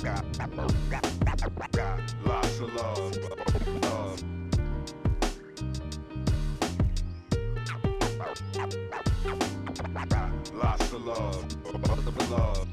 Lots of love, love. Lots of love, love. Lots of love, love.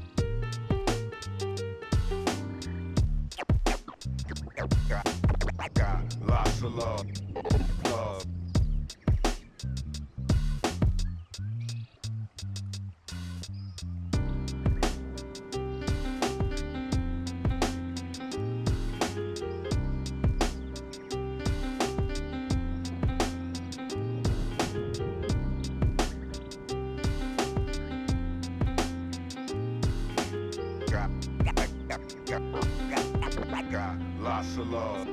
Lots of love,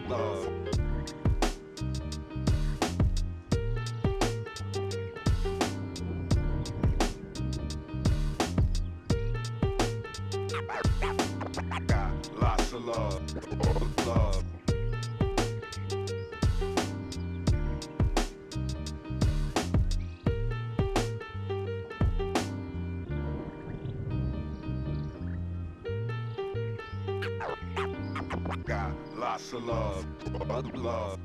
love. Lots of love, love. Lots of love, love.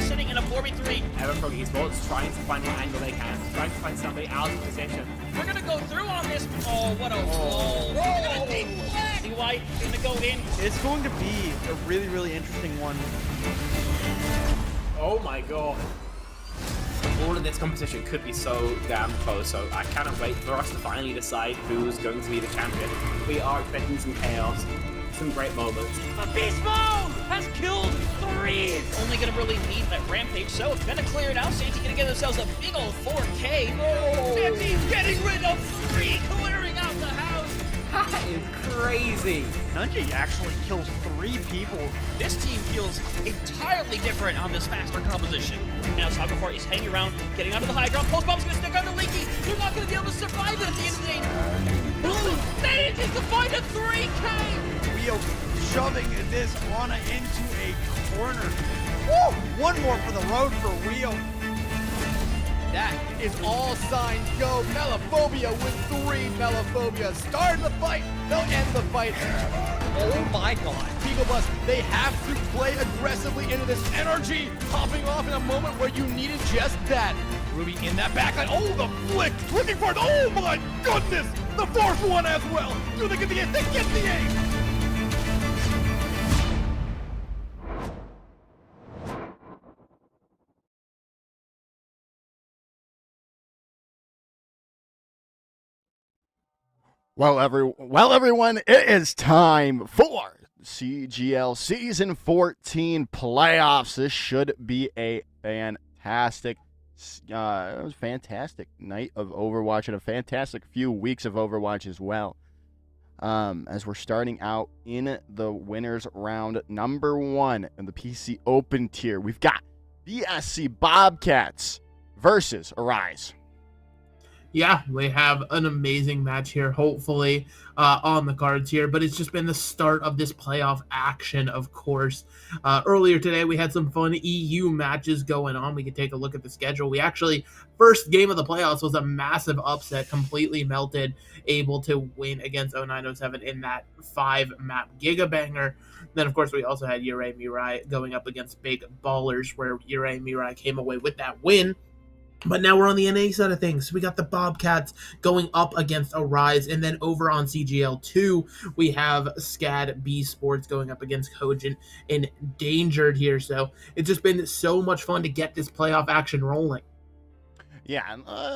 Sitting in a 4v3. Everfrog Esports trying to find what angle they can, trying to find somebody out of position. We're gonna go through on this. Oh, what a roll. D-White gonna go in. It's going to be a really, really interesting one. Oh my god. All of this competition could be so damn close, so I cannot wait for us to finally decide who's going to be the champion. We are expecting some chaos, some great moments. Beast Mode has killed 3. Only gonna really need that rampage, so it's gonna clear it out. Santi gonna get themselves a big old 4K. Santi's getting rid of 3, clearing out the house. That is crazy. Nunji actually kills 3 people. This team feels entirely different on this faster composition. Now Saga is hanging around, getting onto the high ground. Post bomb's gonna stick under Leaky. They're not gonna be able to survive it at the end of the day. Blue manages to find a 3K. Rio shoving this Ana into a corner. Woo! One more for the road for Rio. That is all signs go. Melophobia with 3 Melophobia. Starting the fight. They'll end the fight. Oh my god. Beagle Bus, they have to play aggressively into this energy. Popping off in a moment where you needed just that. Ruby in that backline. Oh, the flick. Looking for it. Oh my goodness. The 4th one as well. Do they get the 8? They get the 8. Well, everyone, it is time for CGL Season 14 playoffs. This should be a fantastic night of Overwatch and a fantastic few weeks of Overwatch as well. As we're starting out in the winners round number 1 in the PC Open tier, we've got BSC Bobcats versus Arize. Yeah, we have an amazing match here, hopefully, on the cards here. But it's just been the start of this playoff action, of course. Earlier today, we had some fun EU matches going on. We could take a look at the schedule. We actually, first game of the playoffs was a massive upset, completely melted, able to win against 0907 in that 5-map Gigabanger. Then, of course, we also had Ure Mirai going up against Big Ballers, where Ure Mirai came away with that win. But now we're on the NA side of things. So we got the Bobcats going up against Arize. And then over on CGL 2, we have SCAD B Sports going up against Cogent Endangered here. So it's just been so much fun to get this playoff action rolling. Yeah,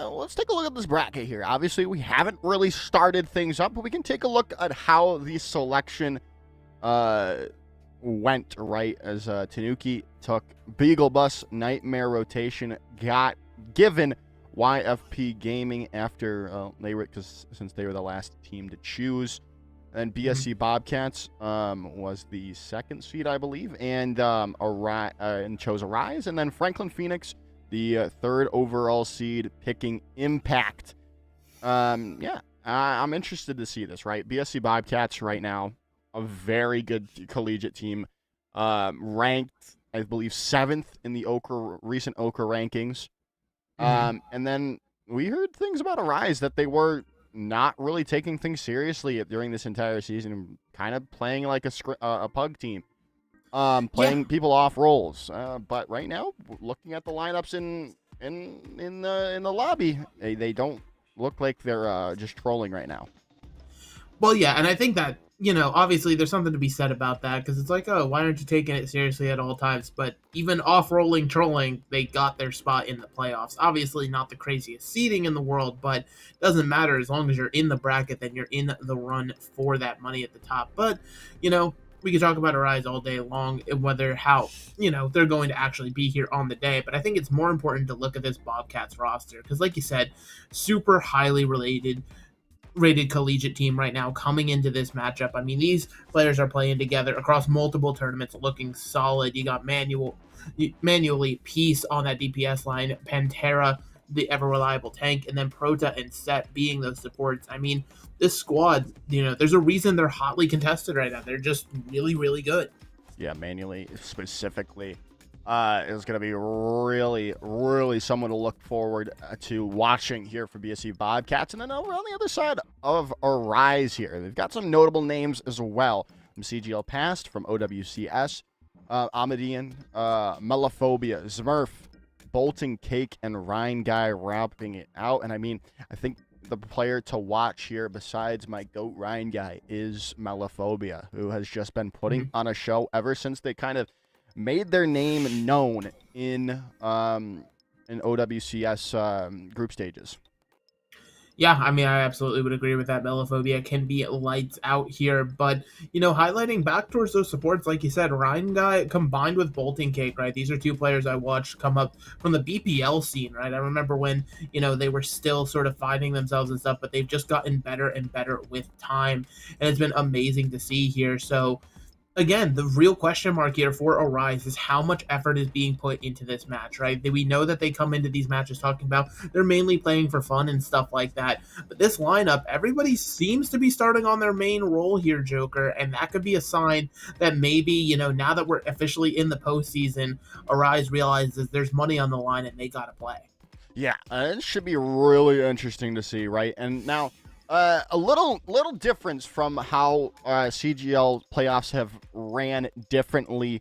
let's take a look at this bracket here. Obviously, we haven't really started things up, but we can take a look at how the selection went, right? As Tanuki took Beagle Bus, Nightmare rotation, got given YFP Gaming after since they were the last team to choose. And BSC Bobcats was the 2nd seed, I believe, and chose Arize. And then Franklin Phoenix, the 3rd overall seed, picking Impact. I'm interested to see this, right? BSC Bobcats right now, a very good collegiate team, ranked, I believe, 7th in the recent Ochre rankings. And then we heard things about Arize that they were not really taking things seriously during this entire season, kind of playing like a pug team, playing people off roles. But right now, looking at the lineups in the lobby, they don't look like they're just trolling right now. Well, yeah, and I think that, obviously there's something to be said about that, because it's like, oh, why aren't you taking it seriously at all times? But even off-rolling trolling, they got their spot in the playoffs. Obviously not the craziest seeding in the world, but doesn't matter. As long as you're in the bracket, then you're in the run for that money at the top. But, we could talk about Arize all day long, and how they're going to actually be here on the day. But I think it's more important to look at this Bobcats roster, because like you said, super highly rated collegiate team right now coming into this matchup. I mean, these players are playing together across multiple tournaments, looking solid. You got manually Peace on that DPS line, Pantera, the ever reliable tank, and then Prota and Set being those supports. I mean, this squad, there's a reason they're hotly contested right now. They're just really, really good. Yeah, manually specifically is going to be really, really someone to look forward to watching here for BSC Bobcats. And then over on the other side of Arize here, they've got some notable names as well from CGL Past, from OWCS, Amadian, Melophobia, Smurf, Bolton Cake, and Ryan Guy wrapping it out. And I mean, I think the player to watch here besides my GOAT Ryan Guy is Melophobia, who has just been putting on a show ever since they kind of made their name known in OWCS group stages. Yeah, I mean, I absolutely would agree with that. Melophobia can be lights out here, but, highlighting back towards those supports, like you said, Ryan Guy combined with Bolting Cake, right? These are two players I watched come up from the BPL scene, right? I remember when, they were still sort of finding themselves and stuff, but they've just gotten better and better with time, and it's been amazing to see here. So, again, the real question mark here for Arize is how much effort is being put into this match, right? We know that they come into these matches talking about they're mainly playing for fun and stuff like that. But this lineup, everybody seems to be starting on their main role here, Joker, and that could be a sign that maybe, now that we're officially in the postseason, Arize realizes there's money on the line and they got to play. Yeah, it should be really interesting to see, right? And now, a little difference from how CGL playoffs have ran differently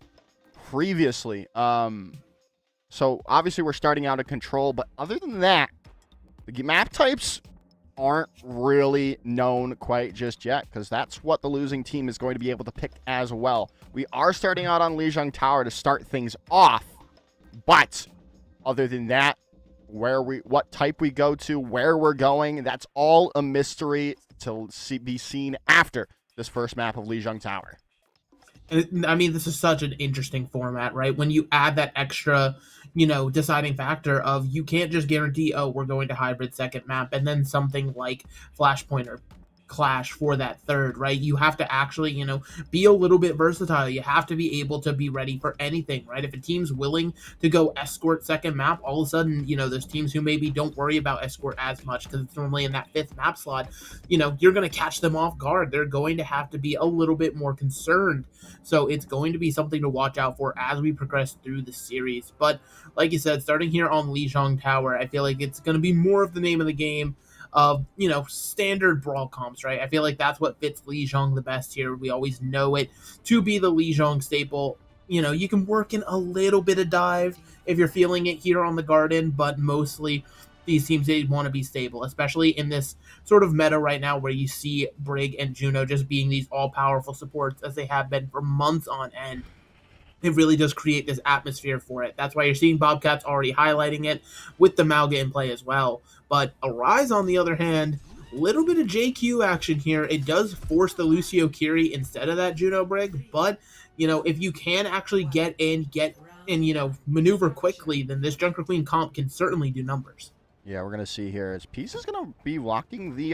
previously. So obviously we're starting out of control, but other than that, the map types aren't really known quite just yet, because that's what the losing team is going to be able to pick as well. We are starting out on Lijiang Tower to start things off, but other than that, what type we go to, where we're going, that's all a mystery to be seen after this first map of Lijiang Tower. I mean, this is such an interesting format, right? When you add that extra, deciding factor of you can't just guarantee, oh, we're going to hybrid second map, and then something like Flashpoint or Clash for that third, right? You have to actually, be a little bit versatile. You have to be able to be ready for anything, right? If a team's willing to go escort second map, all of a sudden, there's teams who maybe don't worry about escort as much because it's normally in that fifth map slot. You're going to catch them off guard. They're going to have to be a little bit more concerned. So it's going to be something to watch out for as we progress through the series. But like you said, starting here on Lijiang Tower, I feel like it's going to be more of the name of the game of, standard brawl comps, right? I feel like that's what fits Lijiang the best here. We always know it to be the Lijiang staple. You can work in a little bit of dive if you're feeling it here on the Garden, but mostly these teams, they want to be stable, especially in this sort of meta right now where you see Brig and Juno just being these all-powerful supports as they have been for months on end. It really does create this atmosphere for it. That's why you're seeing Bobcats already highlighting it with the Malga in play as well. But Arize, on the other hand, little bit of JQ action here. It does force the Lucio Kiri instead of that Juno Brig, but, if you can actually get in, maneuver quickly, then this Junker Queen comp can certainly do numbers. Yeah, we're going to see here as Peace is going to be walking the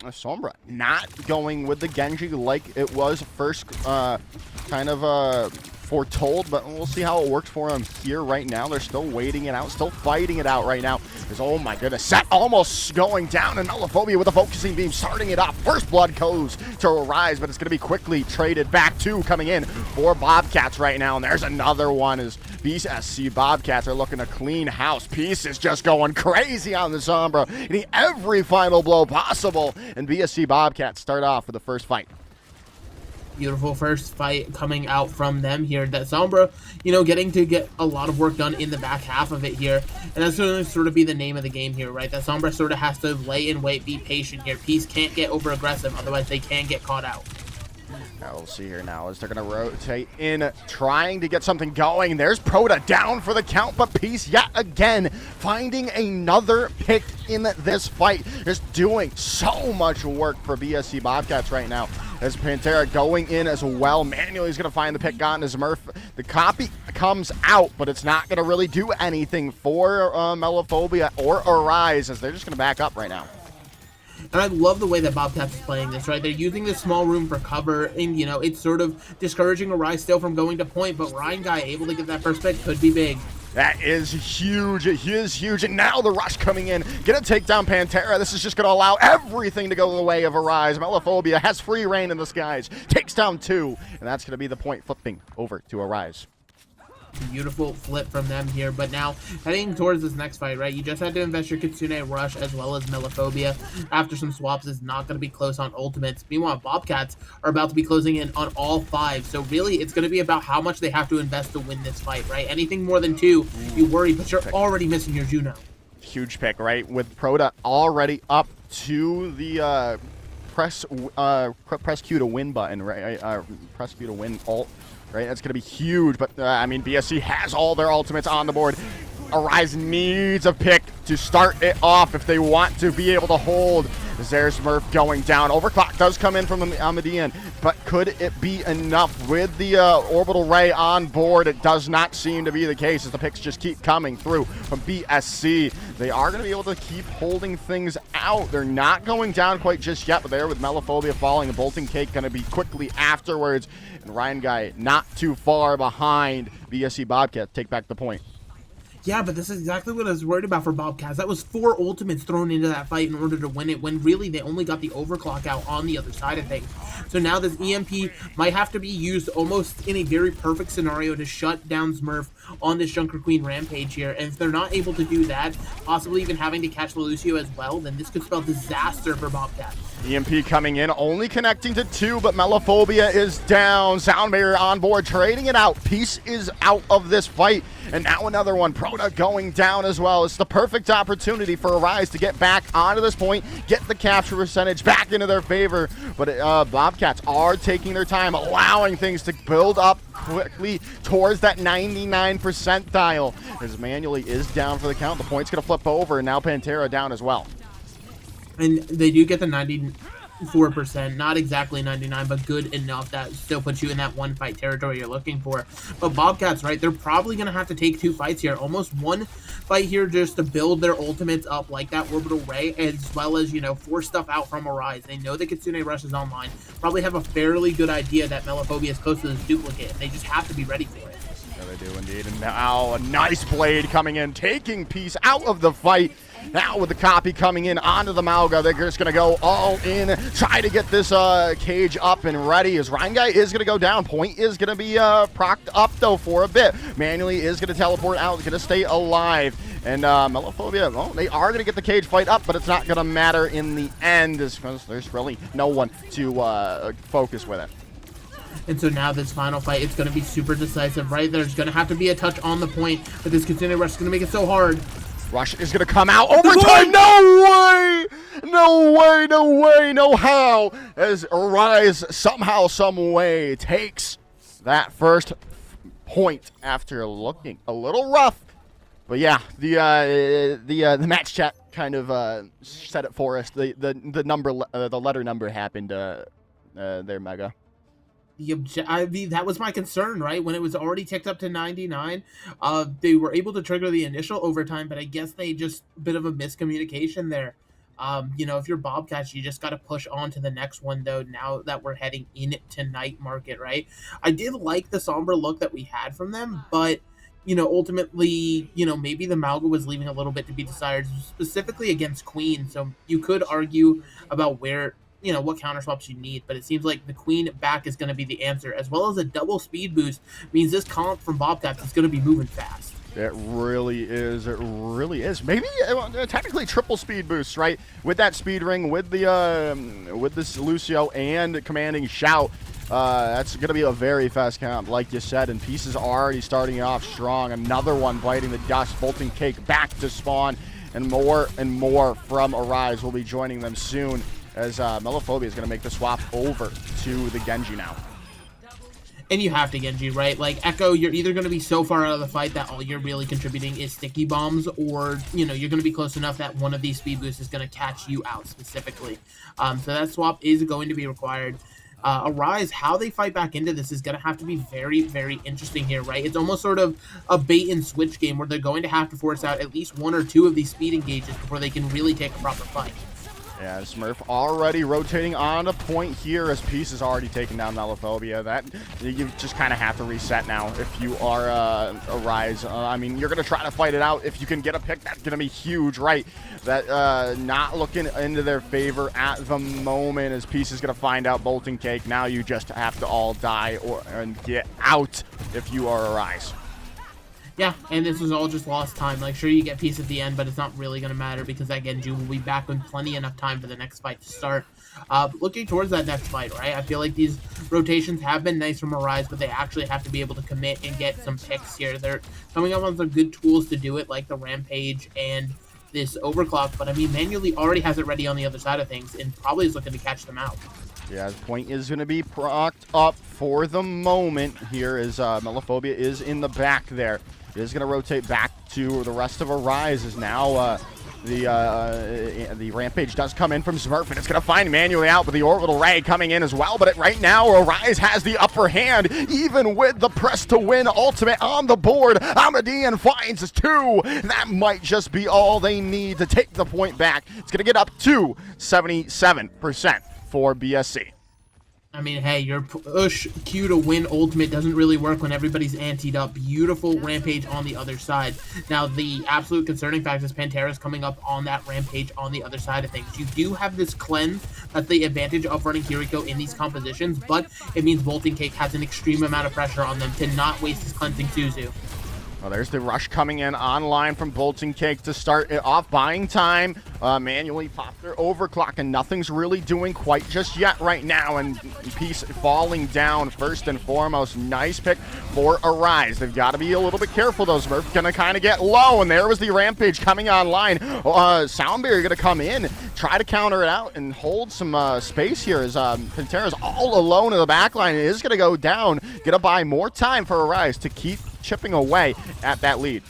Sombra, not going with the Genji like it was first kind of foretold, but we'll see how it works for him here right now. They're still waiting it out, still fighting it out right now. Because, oh my goodness, Set almost going down, and Melophobia with a focusing beam starting it off. First blood goes to Arize, but it's going to be quickly traded back to coming in for Bobcats right now. And there's another one as BSC Bobcats are looking to clean house. Peace is just going crazy on the Sombra, getting every final blow possible. And BSC Bobcats start off with the first fight. Beautiful first fight coming out from them here. That Sombra, getting to get a lot of work done in the back half of it here. And that's going to sort of be the name of the game here, right? That Sombra sort of has to lay and wait, be patient here. Peace can't get over aggressive, otherwise they can get caught out. Now we'll see here now as they're going to rotate in, trying to get something going. There's Proda down for the count, but Peace yet again finding another pick in this fight. Just doing so much work for BSC Bobcats right now. As Pantera going in as well. Manually is going to find the pick on his Murph. The copy comes out, but it's not going to really do anything for Melophobia or Arize, as they're just going to back up right now. And I love the way that Bobcats is playing this, right? They're using this small room for cover, and, it's sort of discouraging Arize still from going to point, but Ryan Guy able to get that first pick could be big. That is huge. It is huge. And now the rush coming in. Gonna take down Pantera. This is just going to allow everything to go the way of Arize. Melophobia has free reign in the skies. Takes down 2. And that's going to be the point flipping over to Arize. Beautiful flip from them here, but now heading towards this next fight, right? You just had to invest your Kitsune Rush as well as Melophobia. After some swaps is not going to be close on ultimates. Meanwhile, Bobcats are about to be closing in on all 5. So really, it's going to be about how much they have to invest to win this fight, right? Anything more than 2, you worry, but you're already missing your Juno. Huge pick, right? With Proda already up to the press Q to win button, right? Press Q to win alt. Right, that's going to be huge, but I mean, BSC has all their ultimates on the board. Arize needs a pick to start it off if they want to be able to hold. There's Murph going down. Overclock does come in from the Amadian, but could it be enough with the orbital ray on board? It does not seem to be the case as the picks just keep coming through from BSC. They are going to be able to keep holding things out. They're not going down quite just yet, but there with Melophobia falling, the Bolting Cake going to be quickly afterwards. And Ryan Guy not too far behind BSC Bobcats. Take back the point. Yeah, but this is exactly what I was worried about for Bobcats. That was 4 ultimates thrown into that fight in order to win it, when really they only got the overclock out on the other side of things. So now this EMP might have to be used almost in a very perfect scenario to shut down Smurf on this Junker Queen rampage here. And if they're not able to do that, possibly even having to catch Lucio as well, then this could spell disaster for Bobcats. EMP coming in, only connecting to 2, but Melophobia is down. Sound Barrier on board, trading it out. Peace is out of this fight. And now another one, Proda going down as well. It's the perfect opportunity for Arize to get back onto this point, get the capture percentage back into their favor. But Bobcats are taking their time, allowing things to build up quickly towards that 99 percentile. As Manually is down for the count. The point's going to flip over, and now Pantera down as well. And they do get the 94%, not exactly 99, but good enough that still puts you in that one fight territory you're looking for. But Bobcats, right, they're probably going to have to take 2 fights here. Almost 1 fight here just to build their ultimates up like that orbital ray, as well as, force stuff out from Arize. They know the Kitsune Rush is online. Probably have a fairly good idea that Melophobia is close to this duplicate. They just have to be ready for it. Yeah, they do indeed. And now a nice blade coming in, taking Peace out of the fight. Now with the copy coming in onto the Malga, they're just going to go all in, try to get this cage up and ready, as Ryan Guy is going to go down. Point is going to be procced up, though, for a bit. Manually is going to teleport out, going to stay alive. And Melophobia, well, they are going to get the cage fight up, but it's not going to matter in the end, because there's really no one to focus with it. And so now this final fight, it's going to be super decisive, right? There's going to have to be a touch on the point, but this Kitsune Rush is going to make it so hard. Rush is going to come out. Overtime! No way! No way, no way, no how! As Arize somehow, some way takes that first point after looking a little rough. But yeah, the match chat kind of said it for us. The letter number happened there, Mega. I mean, that was my concern, right? When it was already ticked up to 99, they were able to trigger the initial overtime, but I guess they just a bit of a miscommunication there. If you're Bobcats, you just got to push on to the next one, though, now that we're heading into night market, right? I did like the somber look that we had from them, but, ultimately, maybe the Malga was leaving a little bit to be desired, specifically against Queen. So you could argue about where, what counter swaps you need, but it seems like the Queen back is going to be the answer, as well as a double speed boost means this comp from Bobcats is going to be moving fast. It really is. It really is. Maybe technically triple speed boost, right? With that speed ring, with the with this Lucio and commanding shout, That's going to be a very fast count, like you said, and Pieces already starting off strong. Another one biting the dust. Bolton Cake back to spawn, and more from Arize will be joining them soon, as Melophobia is going to make the swap over to the Genji now. And you have to Genji, right? Like, Echo, you're either going to be so far out of the fight that all you're really contributing is sticky bombs, or, you know, you're going to be close enough that one of these speed boosts is going to catch you out specifically. So that swap is going to be required. Arize, how they fight back into this is going to have to be very, very interesting here, right? It's almost sort of a bait and switch game where they're going to have to force out at least one or two of these speed engages before they can really take a proper fight. Yeah, Smurf already rotating on a point here, as Peace is already taking down Melophobia. That you just kind of have to reset now if you are Arize. I mean, you're going to try to fight it out. If you can get a pick, that's going to be huge, right? That not looking into their favor at the moment, as Peace is going to find out Bolton Cake. Now you just have to all die and get out if you are Arize. Yeah, and this was all just lost time. Like, sure, you get Peace at the end, but it's not really going to matter because that Genji will be back in plenty enough time for the next fight to start. Looking towards that next fight, right? I feel like these rotations have been nice from Arize, but they actually have to be able to commit and get some picks here. They're coming up on some good tools to do it, like the Rampage and this Overclock, but I mean, Manually already has it ready on the other side of things and probably is looking to catch them out. Yeah, the point is going to be procced up for the moment here, as Melophobia is in the back there. It is going to rotate back to the rest of Arize, as now the Rampage does come in from Smurf, and it's going to find Manually out, but the Orbital Ray coming in as well. But right now, Arize has the upper hand, even with the press to win ultimate on the board. Amadian finds his 2. That might just be all they need to take the point back. It's going to get up to 77% for BSC. I mean, hey, your push Q to win ultimate doesn't really work when everybody's anteed up. Beautiful Rampage on the other side. Now, the absolute concerning fact is Pantera's coming up on that Rampage on the other side of things. You do have this cleanse. That's the advantage of running Kiriko in these compositions, but it means Bolton Cake has an extreme amount of pressure on them to not waste his cleansing Suzu. Well, there's the rush coming in online from Bolton Cake to start it off, buying time. Manually pop their overclock, and nothing's really doing quite just yet right now. And Peace falling down first and foremost. Nice pick for Arize. They've got to be a little bit careful, though. Smurf going to kind of get low, and there was the Rampage coming online. Sound Barrier going to come in, try to counter it out, and hold some space here, as Pantera's all alone in the backline. It is going to go down. Going to buy more time for Arize to keep chipping away at that lead.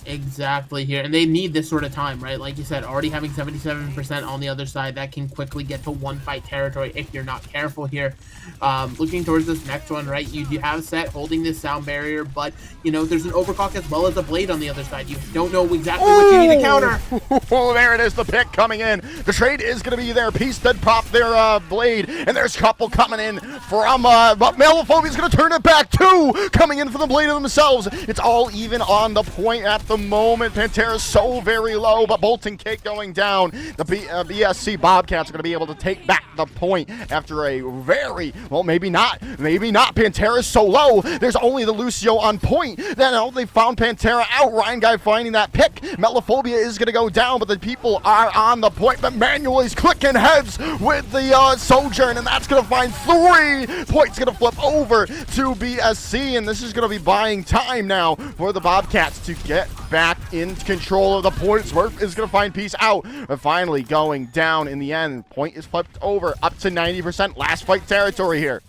Exactly here, and they need this sort of time, right? Like you said, already having 77% on the other side, that can quickly get to one fight territory if you're not careful here. Looking towards this next one, right? You have Set holding this Sound Barrier, but you know there's an Overclock as well as a Blade on the other side. You don't know exactly what you need to counter. Oh, there it is, the pick coming in. The trade is going to be there. Peace did pop their Blade, and there's a couple coming in from, but Melophobia's going to turn it back too, coming in for the Blade of themselves. It's all even on the point at the moment. Pantera's so very low, but Bolton Cake going down. The BSC Bobcats are going to be able to take back the point after a very, well, maybe not. Pantera's so low. There's only the Lucio on point. Then they found Pantera out. Ryan Guy finding that pick. Melophobia is going to go down, but the people are on the point. But Manually's clicking heads with the Sojourn, and that's going to find 3 points. Going to flip over to BSC, and this is going to be buying time now for the Bobcats to get back in control of the point. Smurf is going to find Peace out, but finally going down in the end. Point is flipped over up to 90%. Last fight territory here.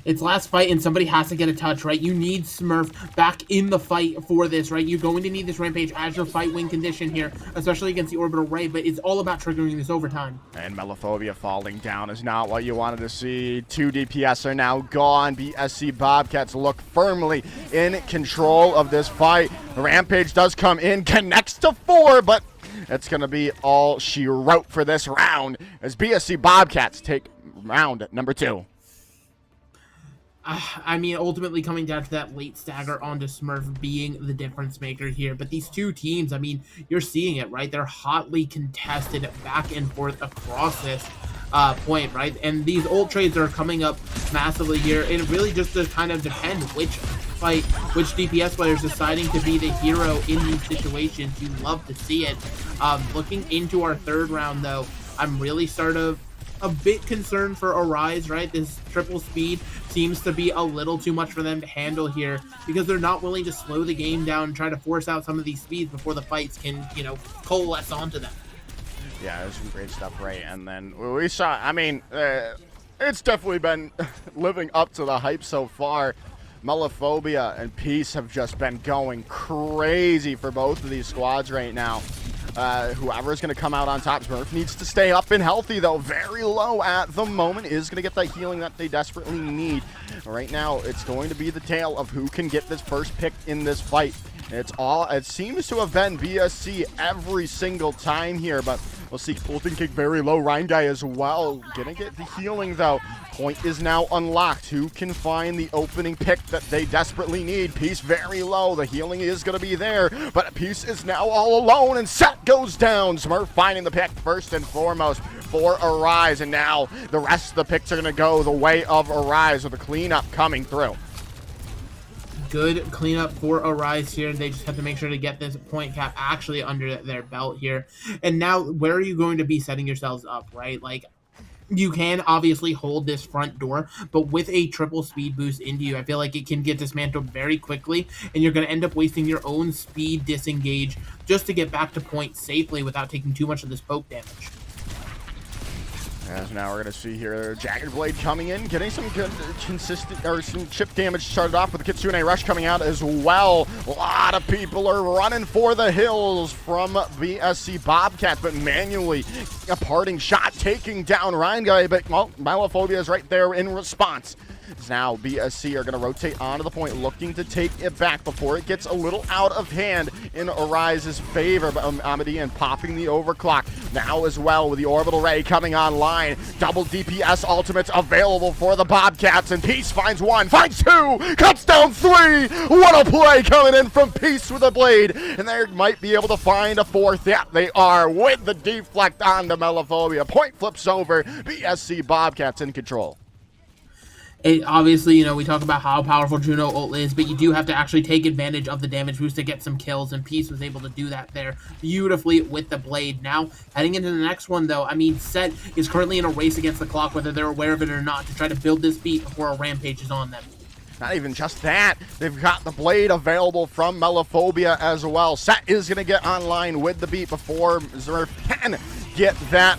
It's last fight, and somebody has to get a touch, right? You need Smurf back in the fight for this, right? You're going to need this Rampage as your fight win condition here, especially against the Orbital Ray, but it's all about triggering this overtime. And Melophobia falling down is not what you wanted to see. 2 DPS are now gone. BSC Bobcats look firmly in control of this fight. The Rampage does come in, connects to 4, but it's going to be all she wrote for this round as BSC Bobcats take round number 2. I mean, ultimately coming down to that late stagger onto Smurf being the difference maker here. But these two teams, I mean, you're seeing it, right? They're hotly contested back and forth across this point, right? And these ult trades are coming up massively here. It really just does kind of depend which fight, which DPS player is deciding to be the hero in these situations. You love to see it. Looking into our third round, though, I'm really sort of a bit concerned for Arize, right? This triple speed seems to be a little too much for them to handle here because they're not willing to slow the game down and try to force out some of these speeds before the fights can, you know, coalesce onto them. Yeah, there's some great stuff, right? And then we saw, I mean, it's definitely been living up to the hype so far. Melophobia and Peace have just been going crazy for both of these squads right now. Whoever's going to come out on top, Smurf needs to stay up and healthy, though. Very low at the moment, is going to get that healing that they desperately need. Right now, it's going to be the tale of who can get this first pick in this fight. It seems to have been BSC every single time here, but we'll see. Bolting kick very low. Ryan Guy as well. Gonna get the healing, though. Point is now unlocked. Who can find the opening pick that they desperately need? Peace very low. The healing is going to be there, but Peace is now all alone, and Set goes down. Smurf finding the pick first and foremost for Arize, and now the rest of the picks are going to go the way of Arize with a cleanup coming through. Good cleanup for Arize here. They just have to make sure to get this point cap actually under their belt here. And now, where are you going to be setting yourselves up, right? Like, you can obviously hold this front door, but with a triple speed boost into you, I feel like it can get dismantled very quickly, and you're going to end up wasting your own speed disengage just to get back to point safely without taking too much of this poke damage. As now we're going to see here, Jagged Blade coming in, getting some good consistent, or some chip damage started off with the Kitsune Rush coming out as well. A lot of people are running for the hills from BSC Bobcats, but manually a parting shot taking down Ryan Guy, but well, Melophobia is right there in response. Now BSC are going to rotate onto the point, looking to take it back before it gets a little out of hand in Arize's favor. But Amadian popping the overclock now as well with the orbital ray coming online. Double DPS ultimates available for the Bobcats, and Peace finds one, finds two, cuts down three. What a play coming in from Peace with a blade, and they might be able to find a fourth. Yeah, they are with the deflect on the Melophobia. Point flips over. BSC Bobcats in control. Obviously, you know, we talk about how powerful Juno ult is, but you do have to actually take advantage of the damage boost to get some kills, and Peace was able to do that there beautifully with the blade. Now, heading into the next one, though, I mean, Set is currently in a race against the clock, whether they're aware of it or not, to try to build this beat before a rampage is on them. Not even just that, they've got the blade available from Melophobia as well. Set is going to get online with the beat before Zerf can get that,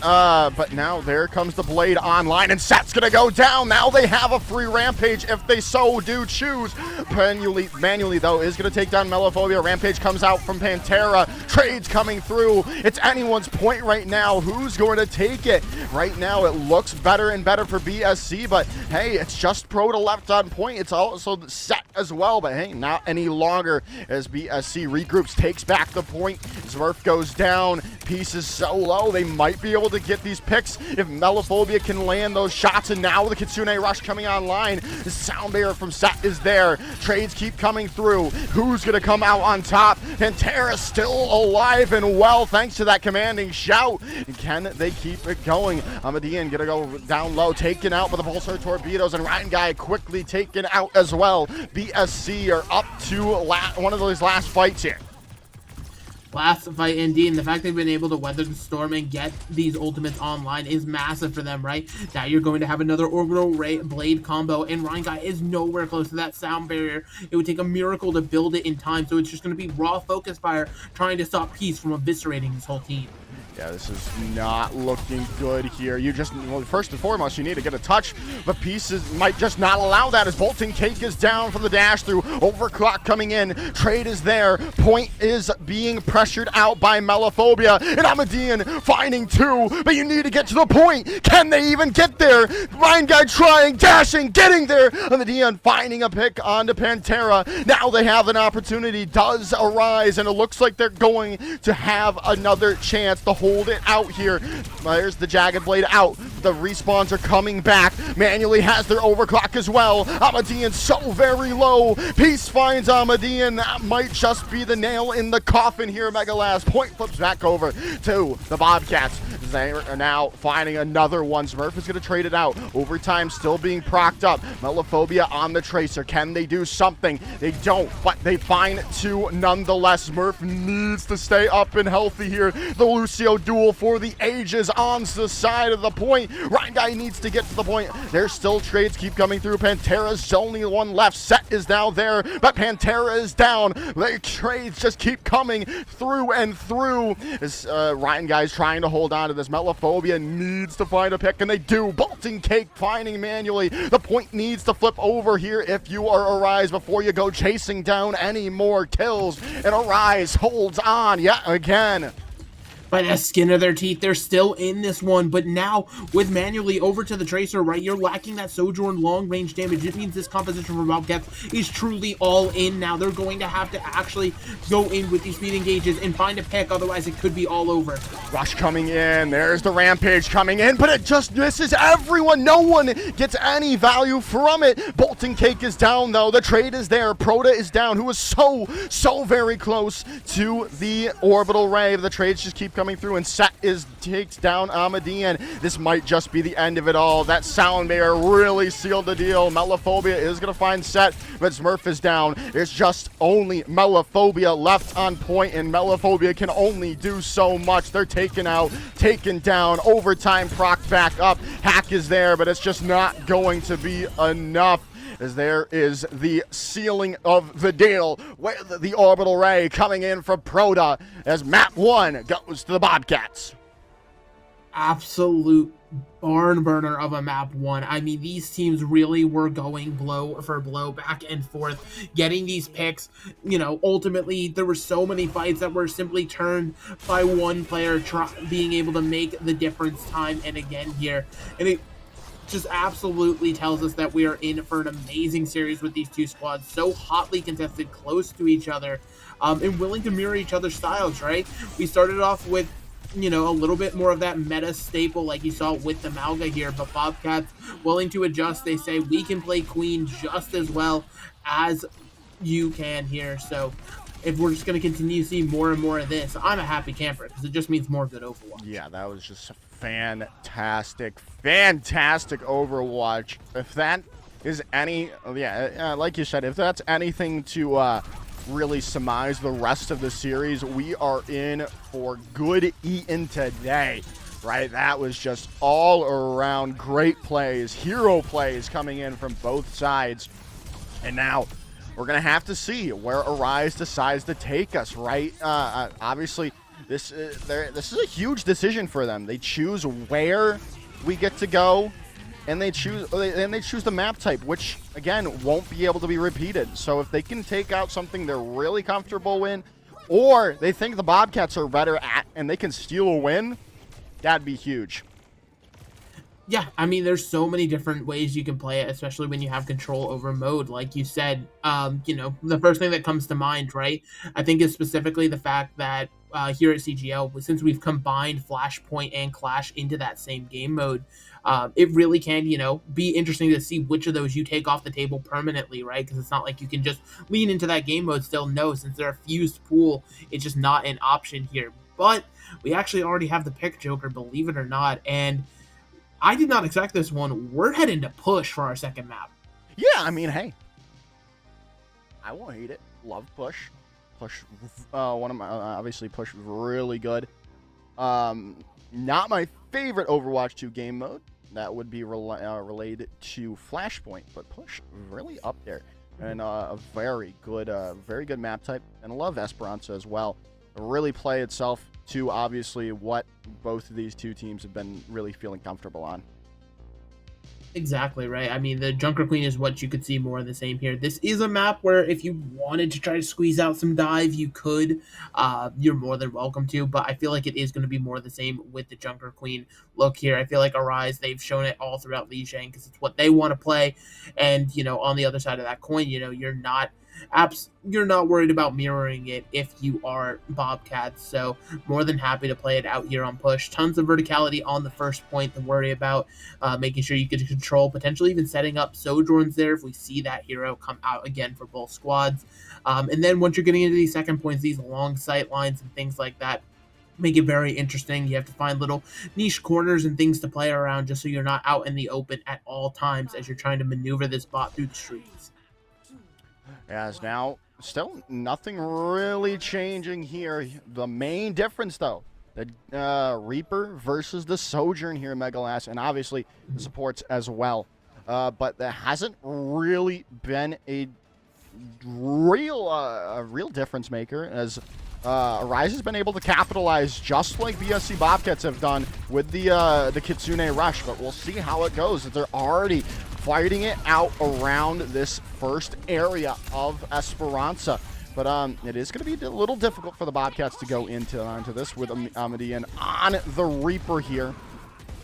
but now there comes the blade online, and Set's gonna go down. Now they have a free rampage if they so do choose. Manually though, is gonna take down Melophobia. Rampage comes out from Pantera. Trades coming through. It's anyone's point right now. Who's going to take it? Right now it looks better and better for BSC, but hey, it's just Pro to left on point. It's also Set as well, but hey, not any longer as BSC regroups, takes back the point. Zwerf goes down. Peace is so low, they might be able to get these picks if Melophobia can land those shots, and now the Kitsune Rush coming online. The sound barrier from Set is there. Trades keep coming through. Who's gonna come out on top? Pantera still alive and well thanks to that commanding shout. Can they keep it going? Amadian gonna go down low, taken out by the Pulsar Torpedoes, and Ryan Guy quickly taken out as well. BSC are up to one of those last fights here. Last fight indeed, and the fact they've been able to weather the storm and get these ultimates online is massive for them, right? Now you're going to have another orbital ray blade combo, and Ryan Guy is nowhere close to that sound barrier. It would take a miracle to build it in time, so it's just going to be raw focus fire trying to stop Peace from eviscerating his whole team. Yeah, this is not looking good here. Well, first and foremost, you need to get a touch, but Pieces might just not allow that as Bolting Cake is down from the dash through. Overclock coming in. Trade is there. Point is being pressured out by Melophobia, and Amadian finding two, but you need to get to the point. Can they even get there? Ryan Guy trying, dashing, getting there. Amadian finding a pick onto Pantera. Now they have an opportunity. Does Arize, and it looks like they're going to have another chance to hold it out here. There's the Jagged Blade out. The respawns are coming back. Manually has their overclock as well. Amadian so very low. Peace finds Amadian. That might just be the nail in the coffin here, Megalast. Point flips back over to the Bobcats. They are now finding another one. Smurf is going to trade it out. Overtime still being procced up. Melophobia on the Tracer. Can they do something? They don't, but they find two nonetheless. Smurf needs to stay up and healthy here. The Lucio duel for the ages on the side of the point. Ryan Guy needs to get to the point. There's still trades keep coming through. Pantera's only one left. Set is now there, but Pantera is down. The trades just keep coming through and through. As Ryan Guy's trying to hold on to this. Melophobia needs to find a pick, and they do. Bolton Cake finding manually. The point needs to flip over here if you are Arize before you go chasing down any more kills. And Arize holds on yet again. By the skin of their teeth, they're still in this one, but now with manually over to the Tracer, right, you're lacking that Sojourn long range damage. It means this composition for Bobcats is truly all in now. They're going to have to actually go in with these speed engages and find a pick, otherwise it could be all over. Rush coming in, there's the Rampage coming in, but it just misses everyone. No one gets any value from it. Bolton Cake is down though, the trade is there. Proto is down, who was so very close to the orbital ray. The trades just keep coming through, and Set takes down Amadian. This might just be the end of it all. That sound bear really sealed the deal. Melophobia is going to find Set, but Smurf is down. There's just only Melophobia left on point, and Melophobia can only do so much. They're taken out, taken down, overtime proc back up. Hack is there, but it's just not going to be enough, as there is the sealing of the deal with the orbital ray coming in from Proto as map 1 goes to the Bobcats. Absolute barn burner of a map 1. I mean, these teams really were going blow for blow, back and forth, getting these picks. You know, ultimately, there were so many fights that were simply turned by one player being able to make the difference time and again here. And it just absolutely tells us that we are in for an amazing series with these two squads, so hotly contested, close to each other, and willing to mirror each other's styles, right? We started off with, you know, a little bit more of that meta staple like you saw with the Malga here, but Bobcats willing to adjust. They say we can play Queen just as well as you can here. So if we're just going to continue to see more and more of this, I'm a happy camper, because it just means more good Overwatch. Yeah, that was just fantastic Overwatch. If that is any, like you said, if that's anything to really surmise the rest of the series, we are in for good eating today, right? That was just all around great plays, hero plays coming in from both sides. And now we're going to have to see where Arize decides to take us, right? Obviously, this is a huge decision for them. They choose where we get to go, and they choose the map type, which again won't be able to be repeated. So if they can take out something they're really comfortable in, or they think the Bobcats are better at and they can steal a win, that'd be huge. Yeah, I mean, there's so many different ways you can play it, especially when you have control over mode, like you said. You know, the first thing that comes to mind, right, I think is specifically the fact that here at CGL, since we've combined Flashpoint and Clash into that same game mode, it really can, you know, be interesting to see which of those you take off the table permanently, right? Because it's not like you can just lean into that game mode still. No, since they're a fused pool, it's just not an option here. But we actually already have the pick, Joker, believe it or not, and I did not expect this one. We're heading to push for our second map. Yeah, I mean, hey, I won't hate it. Love push. Push, one of my, obviously push was really good. Not my favorite Overwatch 2 game mode. That would be related to Flashpoint, but push really up there. And a very good map type. And I love Esperanza as well. Really play itself to obviously what both of these two teams have been really feeling comfortable on. Exactly, right? I mean, the Junker Queen is what you could see more of the same here. This is a map where if you wanted to try to squeeze out some dive, you could. You're more than welcome to, but I feel like it is going to be more of the same with the Junker Queen look here. I feel like Arize, they've shown it all throughout Lijiang because it's what they want to play. And, you know, on the other side of that coin, you know, you're not worried about mirroring it if you are Bobcats, so more than happy to play it out here on push. Tons of verticality on the first point to worry about, making sure you can control, potentially even setting up Sojourns there if we see that hero come out again for both squads. And then once you're getting into these second points, these long sight lines and things like that, make it very interesting. You have to find little niche corners and things to play around just so you're not out in the open at all times as you're trying to maneuver this bot through the streets. As now, still nothing really changing here. The main difference, though, the Reaper versus the Sojourn here in Megalas, and obviously the supports as well. But there hasn't really been a real difference maker, as Arize has been able to capitalize just like BSC Bobcats have done with the Kitsune Rush. But we'll see how it goes. They're already fighting it out around this first area of Esperanza. But it is going to be a little difficult for the Bobcats to go into this with Amadian on the Reaper here.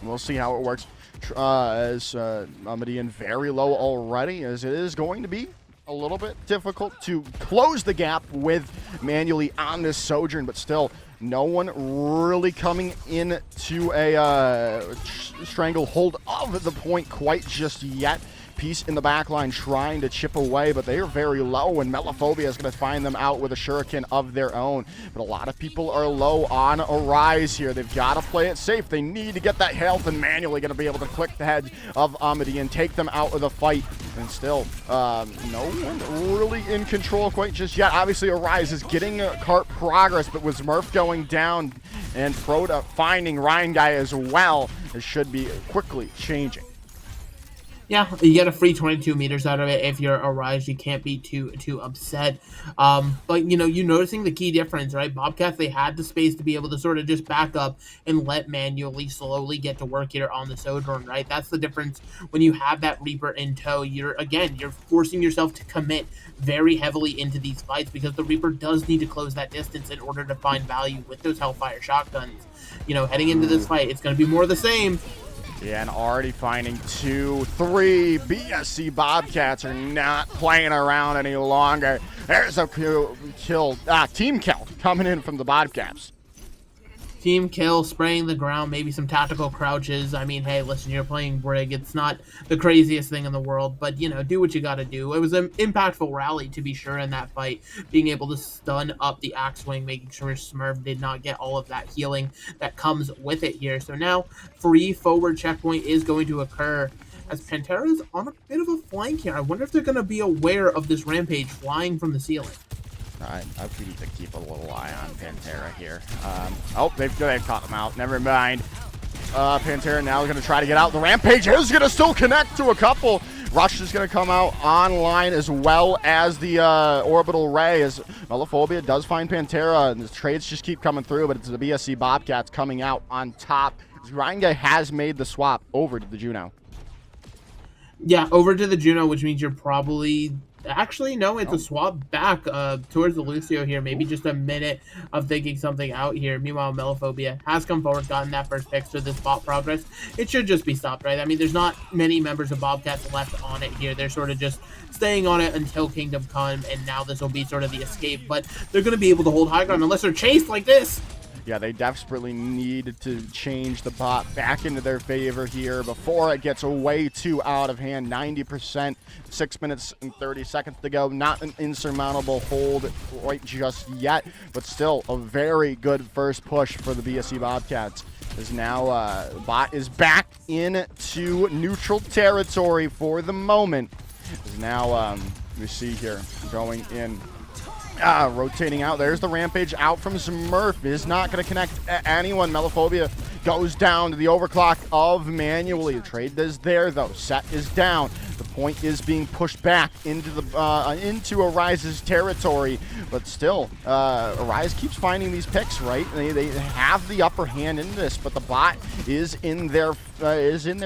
We'll see how it works. As Amadian very low already, as it is going to be a little bit difficult to close the gap with manually on this Sojourn, but still no one really coming into a stranglehold of the point quite just yet. Piece in the back line trying to chip away, but they are very low, and Melophobia is going to find them out with a shuriken of their own. But a lot of people are low on Arize here. They've got to play it safe. They need to get that health, and manually going to be able to click the head of Amadi and take them out of the fight. And still, no one really in control quite just yet. Obviously, Arize is getting cart progress, but with Smurf going down and Proda finding Ryan Guy as well, it should be quickly changing. Yeah, you get a free 22 meters out of it. If you're Arize, you can't be too upset. But, you're noticing the key difference, right? Bobcats, they had the space to be able to sort of just back up and let manually slowly get to work here on the Sojourn, right? That's the difference when you have that Reaper in tow. You're forcing yourself to commit very heavily into these fights because the Reaper does need to close that distance in order to find value with those Hellfire shotguns. Heading into this fight, it's going to be more of the same. Yeah, and already finding 2, 3. BSC Bobcats are not playing around any longer. There's a team kill coming in from the Bobcats. Team kill, spraying the ground, maybe some tactical crouches. I mean, hey, listen, you're playing Brig. It's not the craziest thing in the world, but, do what you got to do. It was an impactful rally, to be sure, in that fight. Being able to stun up the Axe Wing, making sure Smurf did not get all of that healing that comes with it here. So now, free forward checkpoint is going to occur as Pantera's on a bit of a flank here. I wonder if they're going to be aware of this Rampage flying from the ceiling. I need to keep a little eye on Pantera here. They've caught him out. Never mind. Pantera now is going to try to get out. The Rampage is going to still connect to a couple. Rush is going to come out online as well as the Orbital Ray, as Melophobia does find Pantera, and the trades just keep coming through, but it's the BSC Bobcats coming out on top. Ryan Guy has made the swap over to the Juno. Yeah, over to the Juno, which means you're probably... Actually, no, it's a swap back towards the Lucio here. Maybe just a minute of thinking something out here. Meanwhile, Melophobia has come forward, gotten that first pick, so this bot progress, it should just be stopped, right? I mean, there's not many members of Bobcats left on it here. They're sort of just staying on it until Kingdom Come, and now this will be sort of the escape. But they're going to be able to hold high ground unless they're chased like this. Yeah, they desperately need to change the bot back into their favor here before it gets way too out of hand. 90%, 6 minutes and 30 seconds to go. Not an insurmountable hold quite just yet, but still a very good first push for the BSC Bobcats. As now bot is back into neutral territory for the moment. As now we see here going in. Rotating out. There's the Rampage out from Smurf. Is not going to connect anyone. Melophobia goes down to the overclock of manually. The trade is there, though. Set is down. The point is being pushed back into Arize's territory. But still, Arize keeps finding these picks, right? They have the upper hand in this, but the bot is in their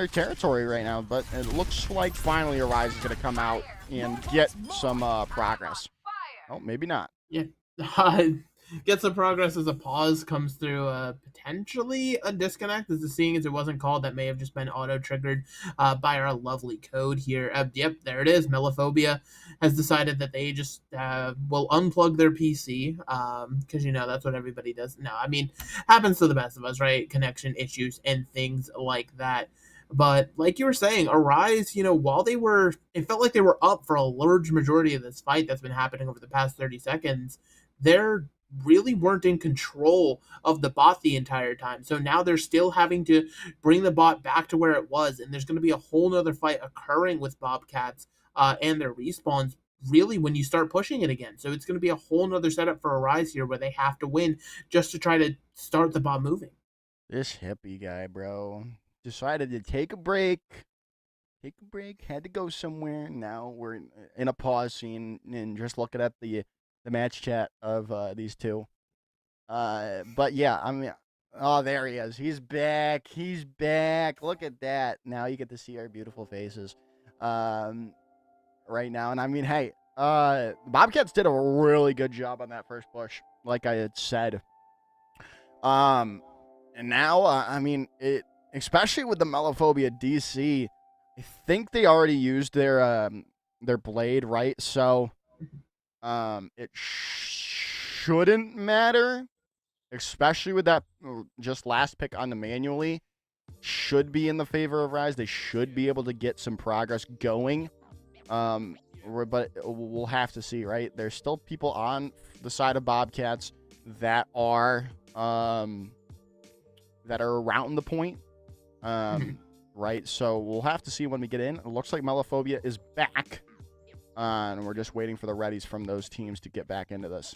territory right now. But it looks like finally Arize is going to come out and get some progress. Oh, maybe not. Yeah. Get some progress as a pause comes through. Potentially a disconnect, as seeing as it wasn't called. That may have just been auto-triggered by our lovely code here. Yep, there it is. Melophobia has decided that they just will unplug their PC because, that's what everybody does. No, I mean, happens to the best of us, right? Connection issues and things like that. But like you were saying, Arize, while it felt like they were up for a large majority of this fight that's been happening over the past 30 seconds, they're really weren't in control of the bot the entire time. So now they're still having to bring the bot back to where it was, and there's going to be a whole nother fight occurring with Bobcats and their respawns really when you start pushing it again. So it's going to be a whole nother setup for Arize here where they have to win just to try to start the bot moving. This hippie guy, bro, decided to take a break. Had to go somewhere. Now we're in a pause scene and just looking at the match chat of these two. But yeah, I mean, oh, there he is. He's back. Look at that. Now you get to see our beautiful faces right now. And I mean, hey, Bobcats did a really good job on that first push, like I had said. And now, I mean, especially with the Melophobia DC, I think they already used their blade, right? So it shouldn't matter, especially with that just last pick on the manually. Should be in the favor of Arize. They should be able to get some progress going. But we'll have to see, right? There's still people on the side of Bobcats that are around the point. Right, so we'll have to see when we get in. It looks like Melophobia is back, and we're just waiting for the readies from those teams to get back into this.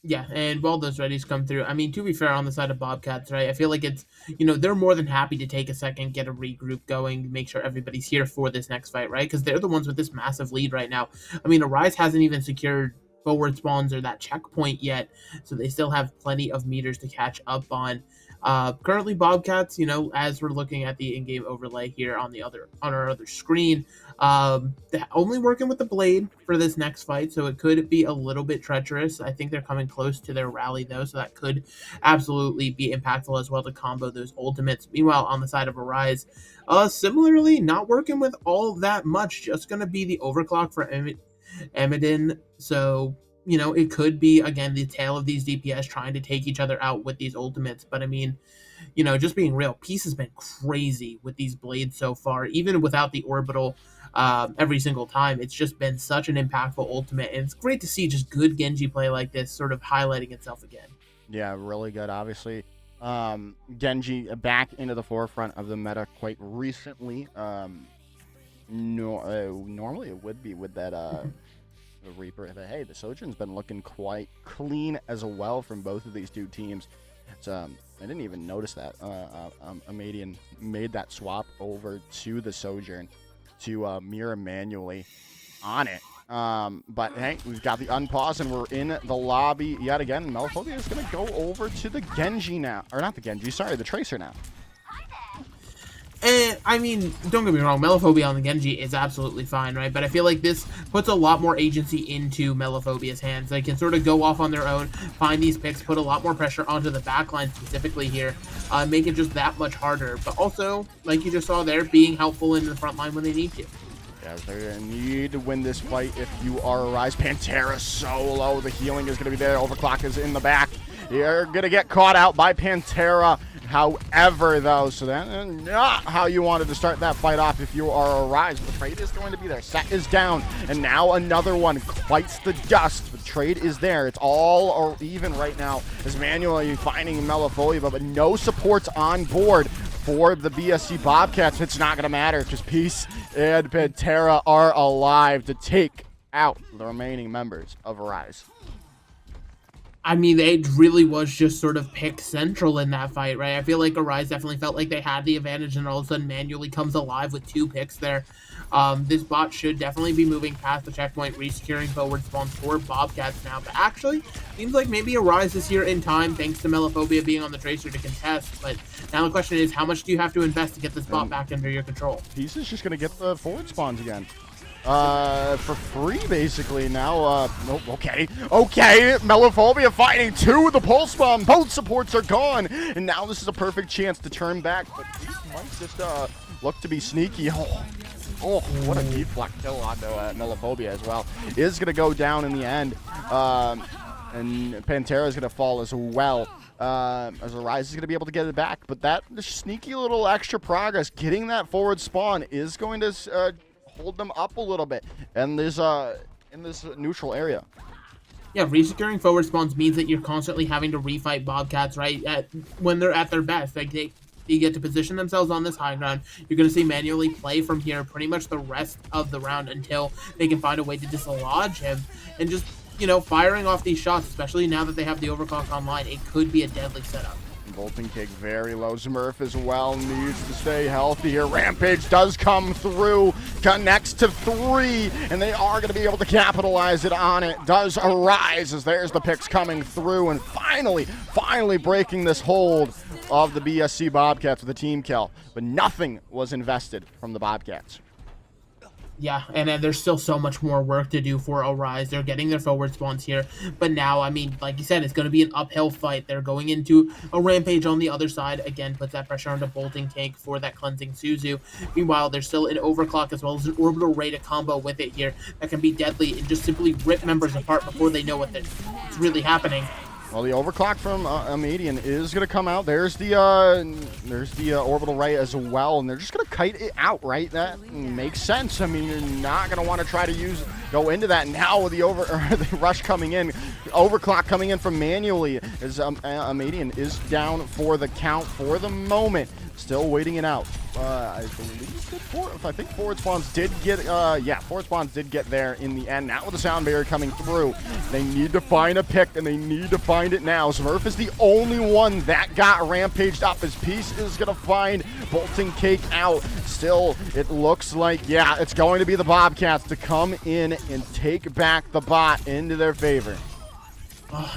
Yeah, and while those readies come through, I mean, to be fair, on the side of Bobcats, right, I feel like it's, they're more than happy to take a second, get a regroup going, make sure everybody's here for this next fight, right? Because they're the ones with this massive lead right now. I mean, Arize hasn't even secured forward spawns or that checkpoint yet, so they still have plenty of meters to catch up on. Currently, Bobcats, as we're looking at the in-game overlay here on our other screen, they're only working with the blade for this next fight, so it could be a little bit treacherous. I think they're coming close to their rally, though, so that could absolutely be impactful as well to combo those ultimates. Meanwhile, on the side of Arize, similarly, not working with all that much, just going to be the overclock for Emiden, so it could be, again, the tale of these DPS trying to take each other out with these ultimates. But I mean, just being real, Peace has been crazy with these blades so far, even without the orbital every single time. It's just been such an impactful ultimate. And it's great to see just good Genji play like this sort of highlighting itself again. Yeah, really good, obviously. Genji back into the forefront of the meta quite recently. Normally it would be with that... the Reaper, but hey, the Sojourn's been looking quite clean as well from both of these two teams. So I didn't even notice that Amadian made that swap over to the Sojourn to mirror manually on it. But hey, we've got the unpause and we're in the lobby yet again. Melophobia is going to go over to the Genji now, or not the Genji, sorry, the Tracer now. And, I mean, don't get me wrong, Melophobia on the Genji is absolutely fine, right? But I feel like this puts a lot more agency into Melophobia's hands. They can sort of go off on their own, find these picks, put a lot more pressure onto the backline specifically here, make it just that much harder. But also, like you just saw there, being helpful in the front line when they need to. Yeah, they're going to need to win this fight if you are Arize. Pantera so low. The healing is going to be there. Overclock is in the back. You're going to get caught out by Pantera. However, though, so that's not how you wanted to start that fight off if you are Arize. The trade is going to be there. Set is down, and now another one bites the dust. The trade is there. It's all or even right now as manually finding Melophobia, but no supports on board for the BSC Bobcats. It's not going to matter because Peace and Pantera are alive to take out the remaining members of Arize. I mean, it really was just sort of pick central in that fight, right? I feel like Arize definitely felt like they had the advantage, and all of a sudden manually comes alive with 2 picks there. This bot should definitely be moving past the checkpoint, re-securing forward spawns for Bobcats now. But actually, seems like maybe Arize is here in time, thanks to Melophobia being on the Tracer to contest. But now the question is, how much do you have to invest to get this bot back under your control? Peace is just going to get the forward spawns again. For free, basically, now, okay, Melophobia fighting 2 with the pulse bomb, both supports are gone, and now this is a perfect chance to turn back, but Peace might just, look to be sneaky. Oh, what a deflect kill onto Melophobia as well. Is going to go down in the end, and Pantera is going to fall as well. As Arize is going to be able to get it back, but that sneaky little extra progress, getting that forward spawn, is going to, hold them up a little bit in this neutral area. Yeah, resecuring forward spawns means that you're constantly having to refight Bobcats, right? When they're at their best, like they get to position themselves on this high ground. You're going to see manually play from here pretty much the rest of the round until they can find a way to dislodge him. And just, firing off these shots, especially now that they have the overclock online, it could be a deadly setup. Bolton Kick very low. Smurf as well needs to stay healthy here. Rampage does come through, connects to 3, and they are going to be able to capitalize it on it. Does Arize as there's the picks coming through, and finally breaking this hold of the BSC Bobcats with a team kill. But nothing was invested from the Bobcats. Yeah, and then there's still so much more work to do for Arize. They're getting their forward spawns here, but now, I mean, like you said, it's going to be an uphill fight. They're going into a Rampage on the other side. Again, puts that pressure onto Bolton Cake for that cleansing Suzu. Meanwhile, there's still an overclock as well as an orbital ray to combo with it here that can be deadly and just simply rip members apart before they know what's really happening. Well, the overclock from Median is going to come out. There's the orbital ray as well, and they're just going to kite it out, right? That makes sense. I mean, you're not going to want to try to go into that now with the the rush coming in, overclock coming in from manually as Median is down for the count for the moment. Still waiting it out. I think forward spawns did get, forward spawns did get there in the end. Now with the sound barrier coming through, they need to find a pick, and they need to find it now. Smurf is the only one that got rampaged up. His piece is going to find Bolton Cake out. Still, it looks like, it's going to be the Bobcats to come in and take back the bot into their favor.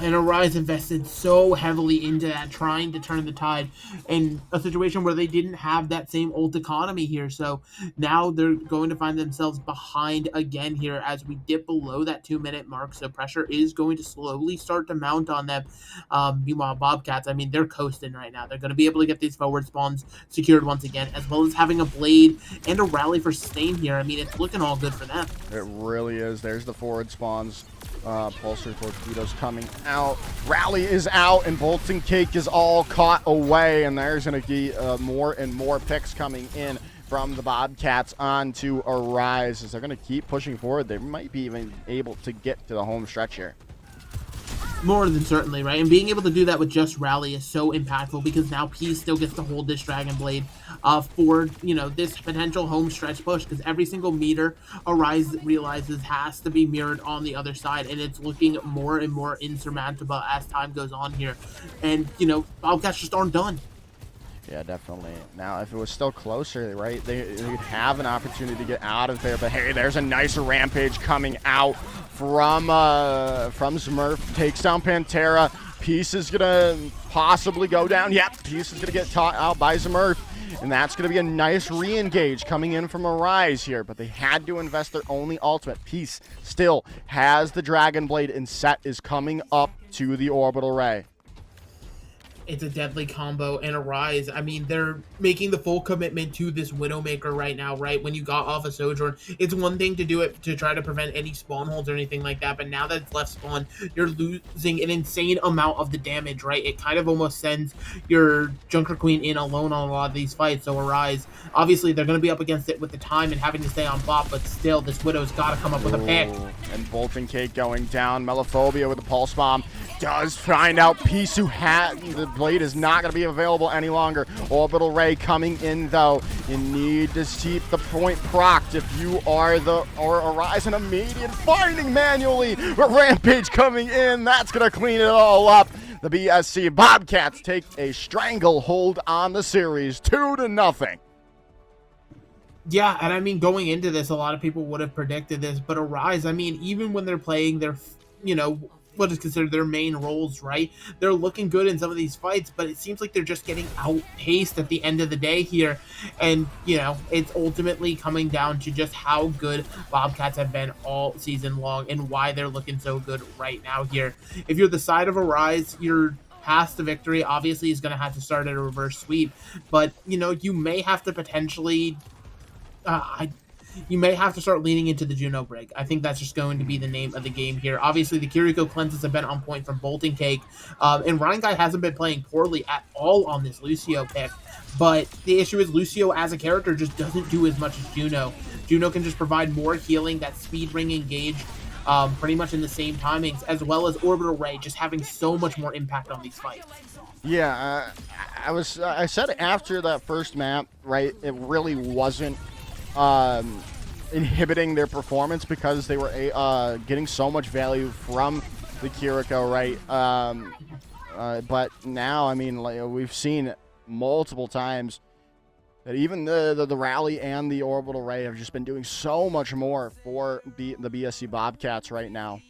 And Arize invested so heavily into that, trying to turn the tide in a situation where they didn't have that same ult economy here. So now they're going to find themselves behind again here as we dip below that 2-minute mark. So pressure is going to slowly start to mount on them. Meanwhile, Bobcats, I mean, they're coasting right now. They're going to be able to get these forward spawns secured once again, as well as having a blade and a rally for sustain here. I mean, it's looking all good for them. It really is. There's the forward spawns. Pulsar torpedoes coming out. Rally is out, and Bolton Cake is all caught away, and there's going to be more and more picks coming in from the Bobcats onto Arize as they're going to keep pushing forward. They might be even able to get to the home stretch here. More than certainly, right? And being able to do that with just Rally is so impactful because now P still gets to hold this Dragon Blade for, this potential home stretch push, because every single meter Arize realizes has to be mirrored on the other side, and it's looking more and more insurmountable as time goes on here. And, Bobcats just aren't done. Yeah, definitely. Now, if it was still closer, right, they'd have an opportunity to get out of there. But hey, there's a nice rampage coming out from Smurf. Takes down Pantera. Peace is gonna possibly go down. Yep, Peace is gonna get taught out by Smurf. And that's going to be a nice re-engage coming in from Arize here. But they had to invest their only ultimate. Peace still has the Dragon Blade, and Set is coming up to the orbital ray. It's a deadly combo, and Arize, I mean, they're making the full commitment to this Widowmaker right now, right? When you got off a Sojourn, it's one thing to do it to try to prevent any spawn holds or anything like that, but now that it's left spawn, you're losing an insane amount of the damage, right? It kind of almost sends your Junker Queen in alone on a lot of these fights. So Arize, obviously, they're going to be up against it with the time and having to stay on bot, but still, this Widow's got to come up with a pick. And Bolton Cake going down. Melophobia with the Pulse Bomb does find out Peace, who had the blade, is not going to be available any longer. Orbital Ray coming in, though. You need to keep the point procced if you are Arize, and immediate finding manually. Rampage coming in. That's going to clean it all up. The BSC Bobcats take a stranglehold on the series, 2-0. Yeah, and I mean, going into this, a lot of people would have predicted this, but Arize, I mean, even when they're playing their, what is considered their main roles, right? They're looking good in some of these fights, but it seems like they're just getting outpaced at the end of the day here. And, it's ultimately coming down to just how good Bobcats have been all season long and why they're looking so good right now here. If you're the side of Arize, you're past the victory. Obviously, he's going to have to start at a reverse sweep, but, you may have to potentially... you may have to start leaning into the Juno Brig. I think that's just going to be the name of the game here. Obviously, the Kiriko cleanses have been on point from Bolton Cake, and Ryan Guy hasn't been playing poorly at all on this Lucio pick, but the issue is Lucio as a character just doesn't do as much as Juno. Juno can just provide more healing, that speed ring engage, pretty much in the same timings, as well as Orbital Ray just having so much more impact on these fights. Yeah, I said after that first map, right, it really wasn't inhibiting their performance because they were getting so much value from the Kiriko, right? But now, I mean, like, we've seen multiple times that even the rally and the Orbital Ray have just been doing so much more for the BSC Bobcats right now.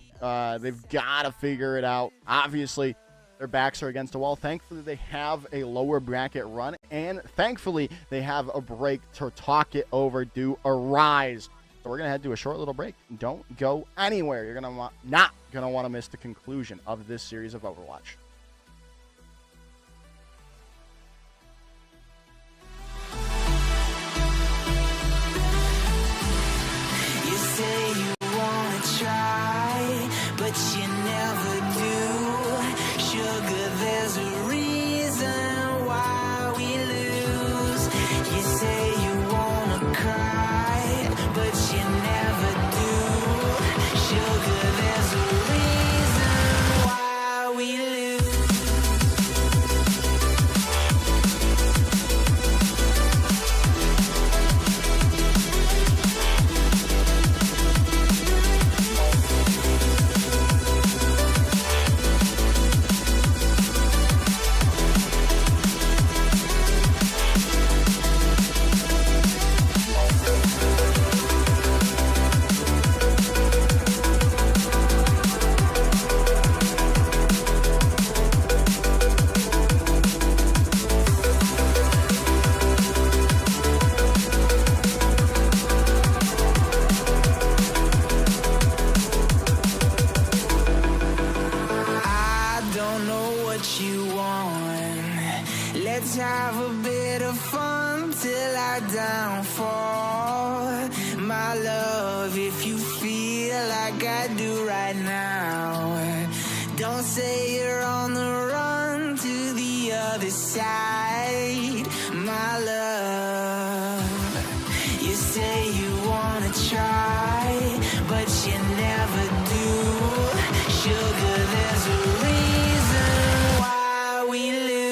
They've got to figure it out. Obviously, their backs are against the wall. Thankfully, they have a lower bracket run, and thankfully, they have a break to talk it over, do Arize. So we're going to head to a short little break. Don't go anywhere. You're not going to want to miss the conclusion of this series of Overwatch. You say you wanna try, but you never do. Sugar, there's a reason why we lose. You say you wanna cry, but you never do. Sugar, there's a reason why we lose. Let's have a bit of fun till I downfall. My love, if you feel like I do right now, don't say you're on the run to the other side. My love, you say you wanna try, but you never do. Sugar, there's a reason why we lose.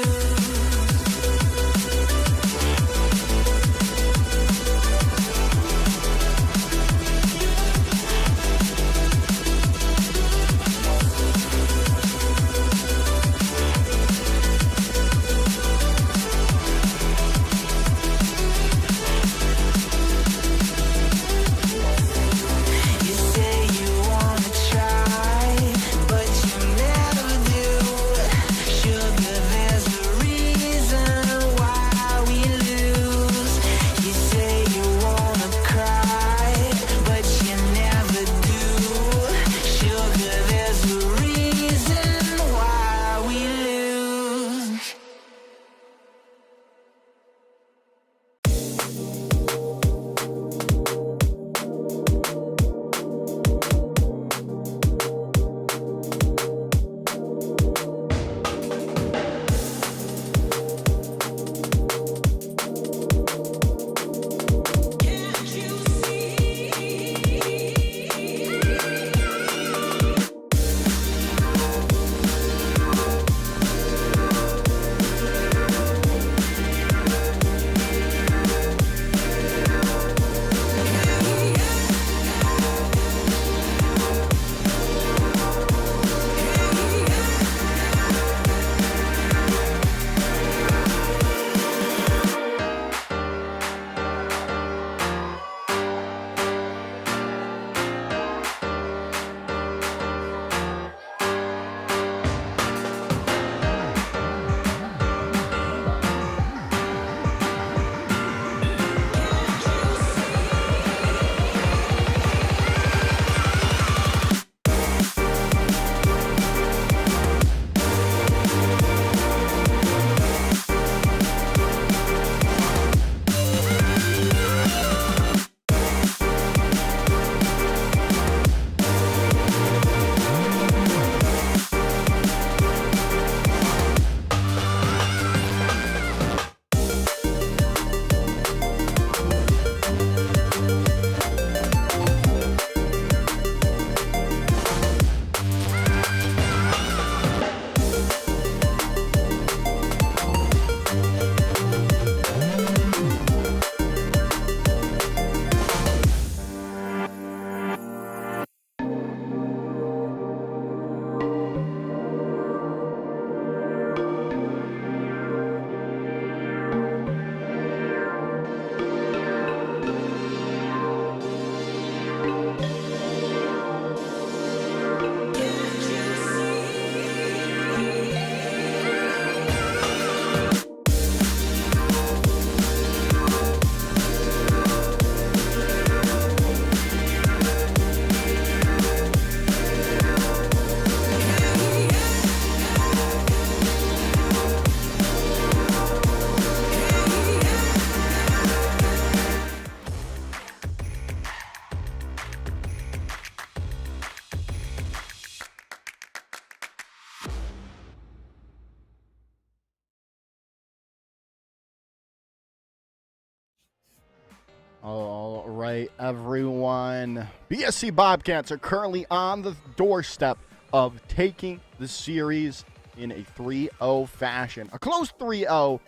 All right, everyone. BSC Bobcats are currently on the doorstep of taking the series in a 3-0 fashion. A close 3-0,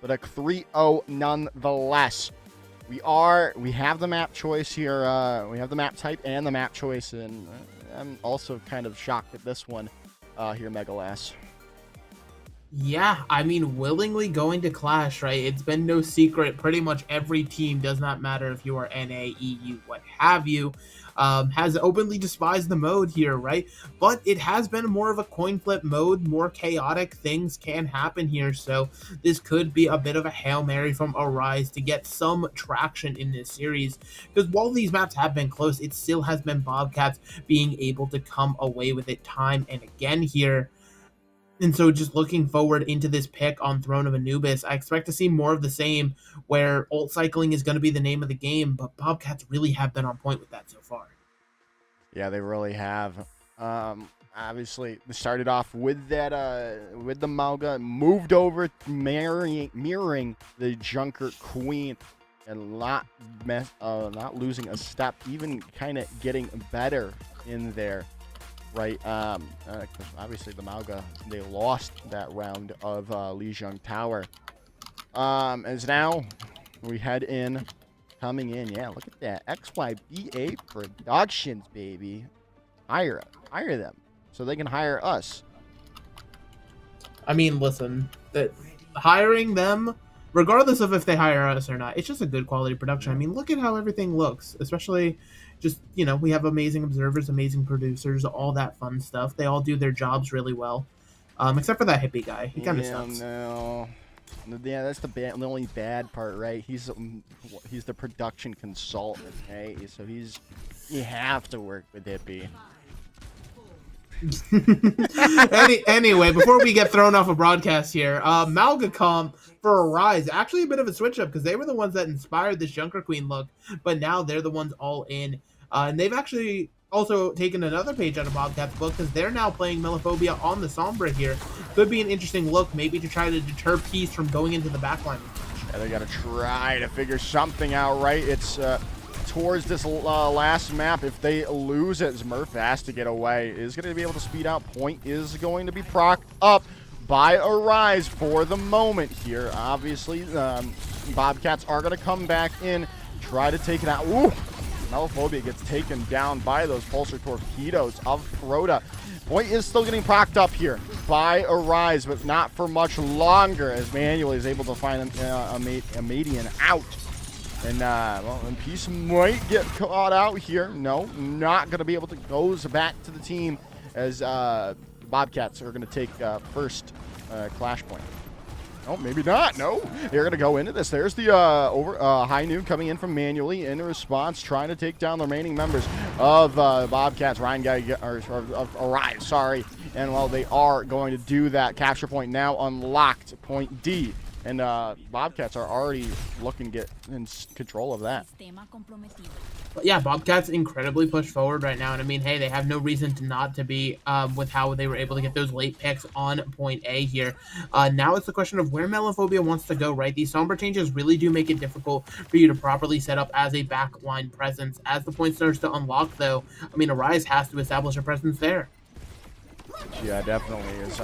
but a 3-0 nonetheless. We have the map choice here. We have the map type and the map choice, and I'm also kind of shocked at this one here, Megalas. Yeah, I mean, willingly going to Clash, right? It's been no secret. Pretty much every team, does not matter if you are NA, EU, what have you, has openly despised the mode here, right? But it has been more of a coin flip mode, more chaotic things can happen here. So this could be a bit of a Hail Mary from Arize to get some traction in this series. Because while these maps have been close, it still has been Bobcats being able to come away with it time and again here. And so just looking forward into this pick on Throne of Anubis, I expect to see more of the same, where ult cycling is going to be the name of the game, but Bobcats really have been on point with that so far. Yeah, they really have. Obviously, they started off with that, with the Mauga, moved over to mirroring the Junker Queen, and not losing a step, even kind of getting better in there. Right, obviously the Mauga, they lost that round of Lijiang Tower. As now we head in, coming in, yeah, look at that, XYBA Productions, baby. Hire them, so they can hire us. I mean, listen, that hiring them, regardless of if they hire us or not, it's just a good quality production. I mean, look at how everything looks, especially just, you know, we have amazing observers, amazing producers, all that fun stuff. They all do their jobs really well, except for that hippie guy. He kind of sucks. No. Yeah, that's the only bad part, right? He's the production consultant, hey? So you have to work with hippie. Anyway, before we get thrown off a broadcast here, Malga comp for Arize, actually a bit of a switch up because they were the ones that inspired this Junker Queen look, but now they're the ones all in. And they've actually also taken another page out of Bobcat's book because they're now playing Melophobia on the Sombra here. Could be an interesting look, maybe to try to deter Peace from going into the backline. Yeah, they got to try to figure something out, right? It's towards this last map. If they lose it, Smurf has to get away. Is going to be able to speed out. Point is going to be procced up by Arize for the moment here. Obviously, Bobcats are going to come back in, try to take it out. Ooh! Melophobia gets taken down by those pulsar torpedoes of Crota. Point is still getting procced up here by Arize, but not for much longer as Manuel is able to find a median out. And, and Peace might get caught out here. No, not going to be able to. Goes back to the team as Bobcats are going to take first Clash point. Oh, maybe not. No, they're going to go into this. There's the high noon coming in from Manually in response, trying to take down the remaining members of Bobcats. Ryan Guy, or of Arize, sorry. And well, they are going to do that. Capture point now unlocked. Point D. And Bobcats are already looking to get in control of that. But yeah, Bobcats incredibly pushed forward right now. And I mean, hey, they have no reason to not to be with how they were able to get those late picks on point A here. Now it's the question of where Melophobia wants to go, right? These Sombra changes really do make it difficult for you to properly set up as a backline presence. As the point starts to unlock, though, I mean, Arize has to establish a presence there. Yeah, definitely is.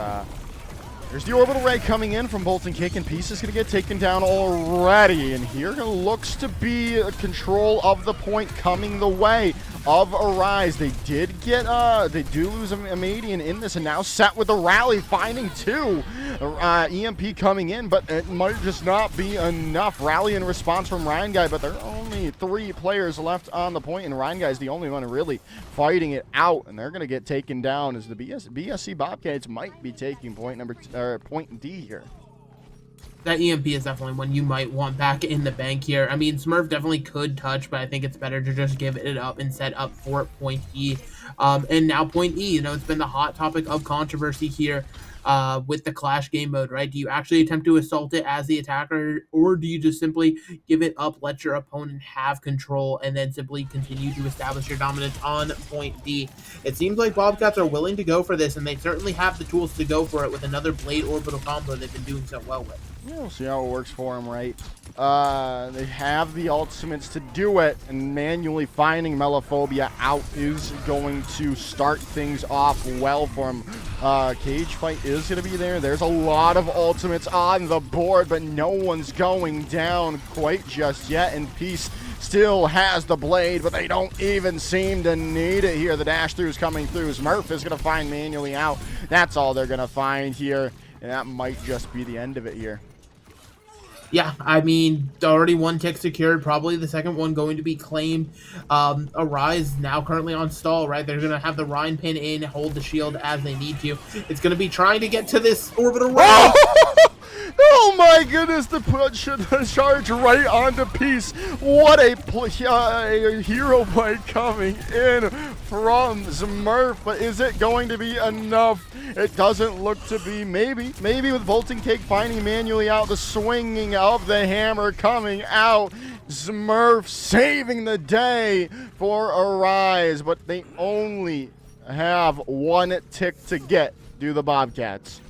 There's the orbital ray coming in from Bolton Kick, and Peace is going to get taken down already. And here looks to be control of the point coming the way of Arize. They do lose a median in this, and now set with a rally, finding two. EMP coming in, but it might just not be enough. Rally in response from Ryan Guy, but there are only 3 players left on the point, and Ryan Guy is the only one really fighting it out, and they're going to get taken down as the BSC Bobcats might be taking point D here. That EMP is definitely one you might want back in the bank here. I mean, Smurf definitely could touch, but I think it's better to just give it up and set up for point E. And now point E, you know, it's been the hot topic of controversy here. with the Clash game mode, right? Do you actually attempt to assault it as the attacker, or do you just simply give it up, let your opponent have control, and then simply continue to establish your dominance on point D? It seems like Bobcats are willing to go for this, and they certainly have the tools to go for it with another Blade Orbital combo they've been doing so well with. Yeah, we'll see how it works for them, right? They have the ultimates to do it, and manually finding Melophobia out is going to start things off well for him. Cage fight is going to be there. There's a lot of ultimates on the board, but no one's going down quite just yet, and Peace still has the blade, but they don't even seem to need it here. The dash through is coming through. Smurf is going to find manually out. That's all they're going to find here, and that might just be the end of it here. Yeah, I mean, already one tick secured, probably the second one going to be claimed. Arize now currently on stall, right? They're going to have the Rhine pin in, hold the shield as they need to. It's going to be trying to get to this orbital ray. Oh my goodness, the charge right onto Peace. What a hero play coming in from Smurf, but is it going to be enough? It doesn't look to be. Maybe with Volting Cake finding manually out, the swinging of the hammer coming out. Smurf saving the day for Arize, but they only have one tick to get. Do the Bobcats.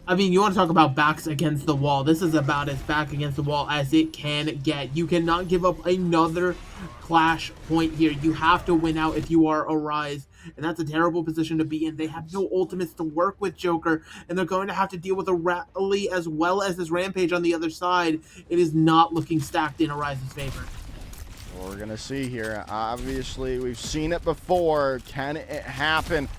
I mean, you want to talk about backs against the wall. This is about as back against the wall as it can get. You cannot give up another Clash point here. You have to win out if you are Arize, and that's a terrible position to be in. They have no ultimates to work with Joker, and they're going to have to deal with a rally as well as this Rampage on the other side. It is not looking stacked in Arize's favor. We're going to see here. Obviously, we've seen it before. Can it happen?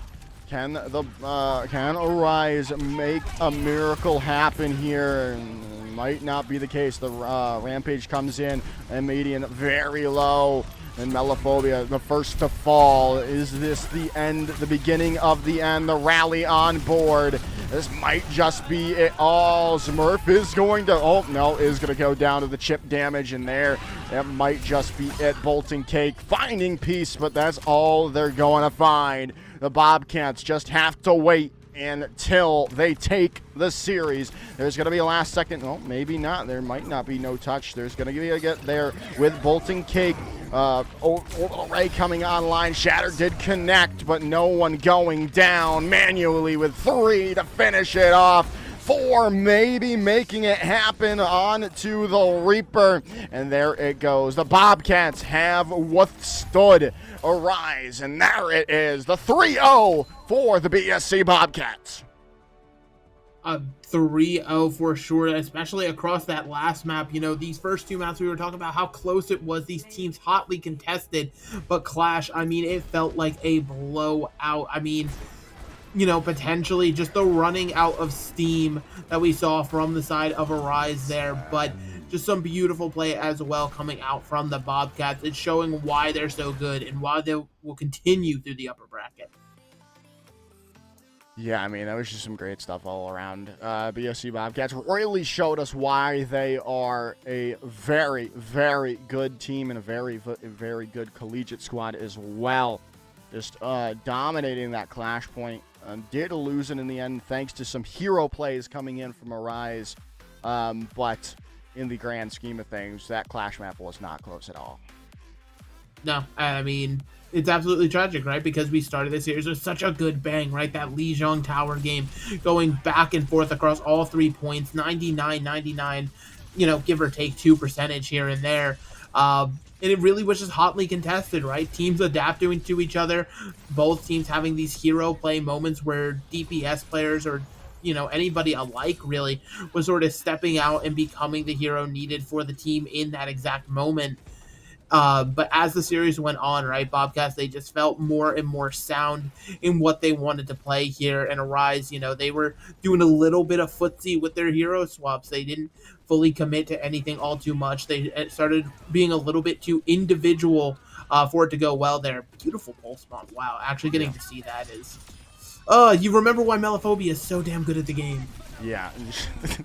Can Arize make a miracle happen here? Might not be the case. The Rampage comes in and median very low. And Melophobia, the first to fall. Is this the end, the beginning of the end? The rally on board. This might just be it all. Smurf is going to, is going to go down to the chip damage in there. That might just be it. Bolting Cake finding Peace, but that's all they're going to find. The Bobcats just have to wait until they take the series. There's going to be a last second. Well, maybe not. There might not be no touch. There's going to be a get there with Bolting Cake. Orbital Ray coming online. Shatter did connect, but no one going down manually with 3 to finish it off. 4 maybe making it happen on to the Reaper. And there it goes. The Bobcats have withstood Arize, and there it is, the 3-0 for the BSC Bobcats. 3-0 for sure, especially across that last map. You know, these first 2 maps, we were talking about how close it was, these teams hotly contested, but Clash, I mean, it felt like a blowout. I mean, you know, potentially just the running out of steam that we saw from the side of Arize there, but just some beautiful play as well coming out from the Bobcats. It's showing why they're so good and why they will continue through the upper bracket. Yeah, I mean, that was just some great stuff all around. BSC Bobcats really showed us why they are a very, very good team and a very, very good collegiate squad as well. Just dominating that Clash point. Did lose it in the end thanks to some hero plays coming in from Arize. But in the grand scheme of things, that Clash map was not close at all. No, I mean, it's absolutely tragic, right? Because we started this series with such a good bang, right? That Lijiang Tower game going back and forth across all 3 points, 99, you know, give or take 2% here and there. And it really was just hotly contested, right? Teams adapting to each other, both teams having these hero play moments where DPS players or, you know, anybody alike really was sort of stepping out and becoming the hero needed for the team in that exact moment. But as the series went on, right, Bobcats, they just felt more and more sound in what they wanted to play here. And Arize, you know, they were doing a little bit of footsie with their hero swaps. They didn't fully commit to anything all too much. They started being a little bit too individual for it to go well there. Beautiful pulse bomb. Wow, actually getting to see that is... you remember why Melophobia is so damn good at the game. Yeah,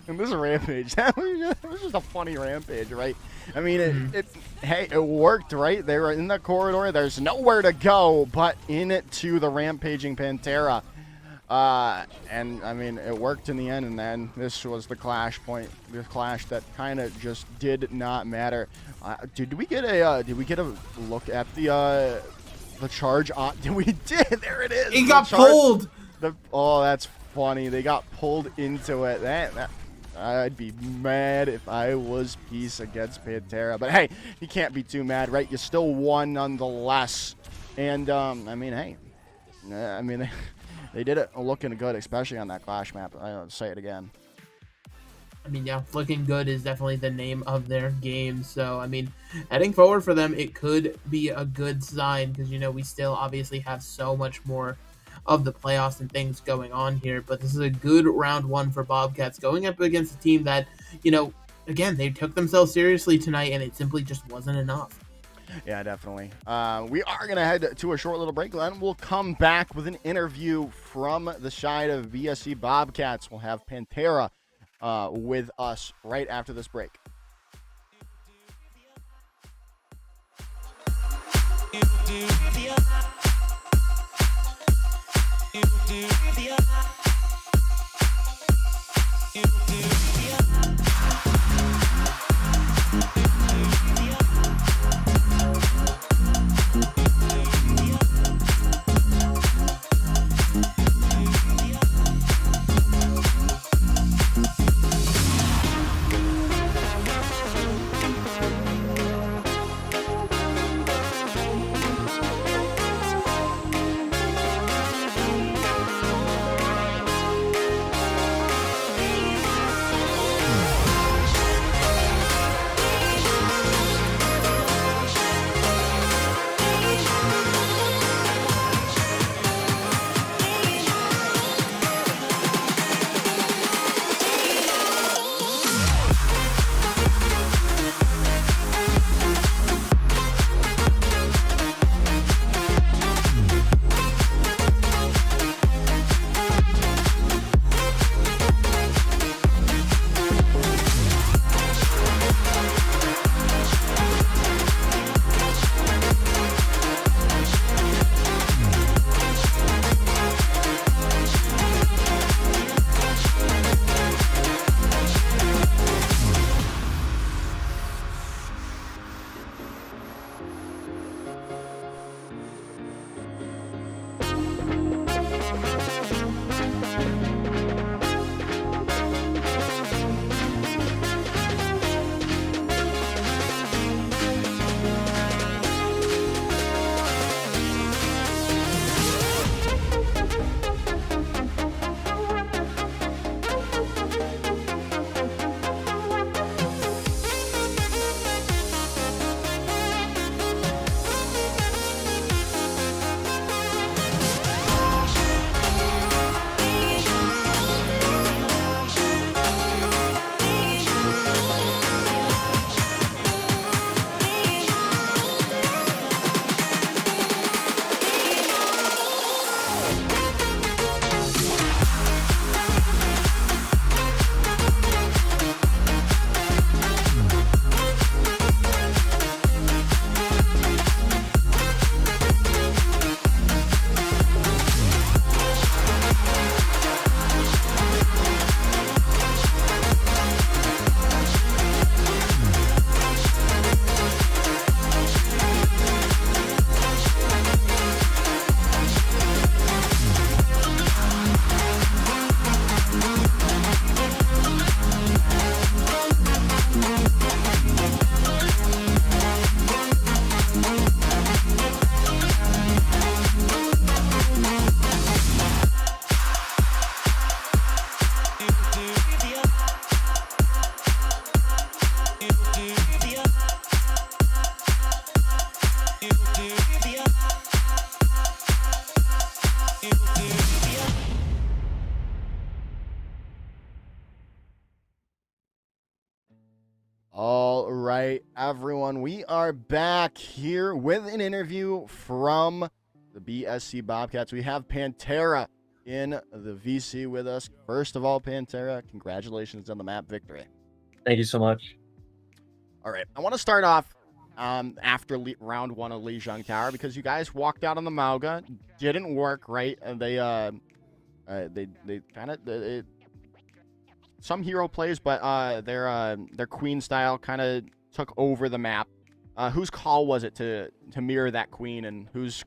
and this Rampage, that was just a funny Rampage, right? I mean, hey, it worked, right? They were in the corridor. There's nowhere to go but in it to the Rampaging Pantera. And I mean, it worked in the end, and then this was the clash point, the clash that kind of just did not matter. Did we get a look at the charge on? We did. There it is. He got pulled. Oh, that's funny. They got pulled into it. I'd be mad if I was Peace against Pantera, but hey, you can't be too mad, right? You still won nonetheless. And I mean, hey, I mean, they did it looking good, especially on that Clash map. I'll say it again. I mean, yeah, looking good is definitely the name of their game. So, I mean, heading forward for them, it could be a good sign because, you know, we still obviously have so much more of the playoffs and things going on here. But this is a good round one for Bobcats going up against a team that, you know, again, they took themselves seriously tonight and it simply just wasn't enough. Yeah, definitely. We are going to head to a short little break, then we'll come back with an interview from the side of BSC Bobcats. We'll have Pantera with us right after this break. All right, everyone, we are back here with an interview from the BSC Bobcats. We have Pantera in the VC with us. First of all, Pantera, congratulations on the map victory. Thank you so much. All right, I want to start off after round one of Lijiang Tower because you guys walked out on the Mauga. Didn't work, right? And they They kind of some hero plays, but their queen style kind of took over the map. Whose call was it to mirror that queen, and whose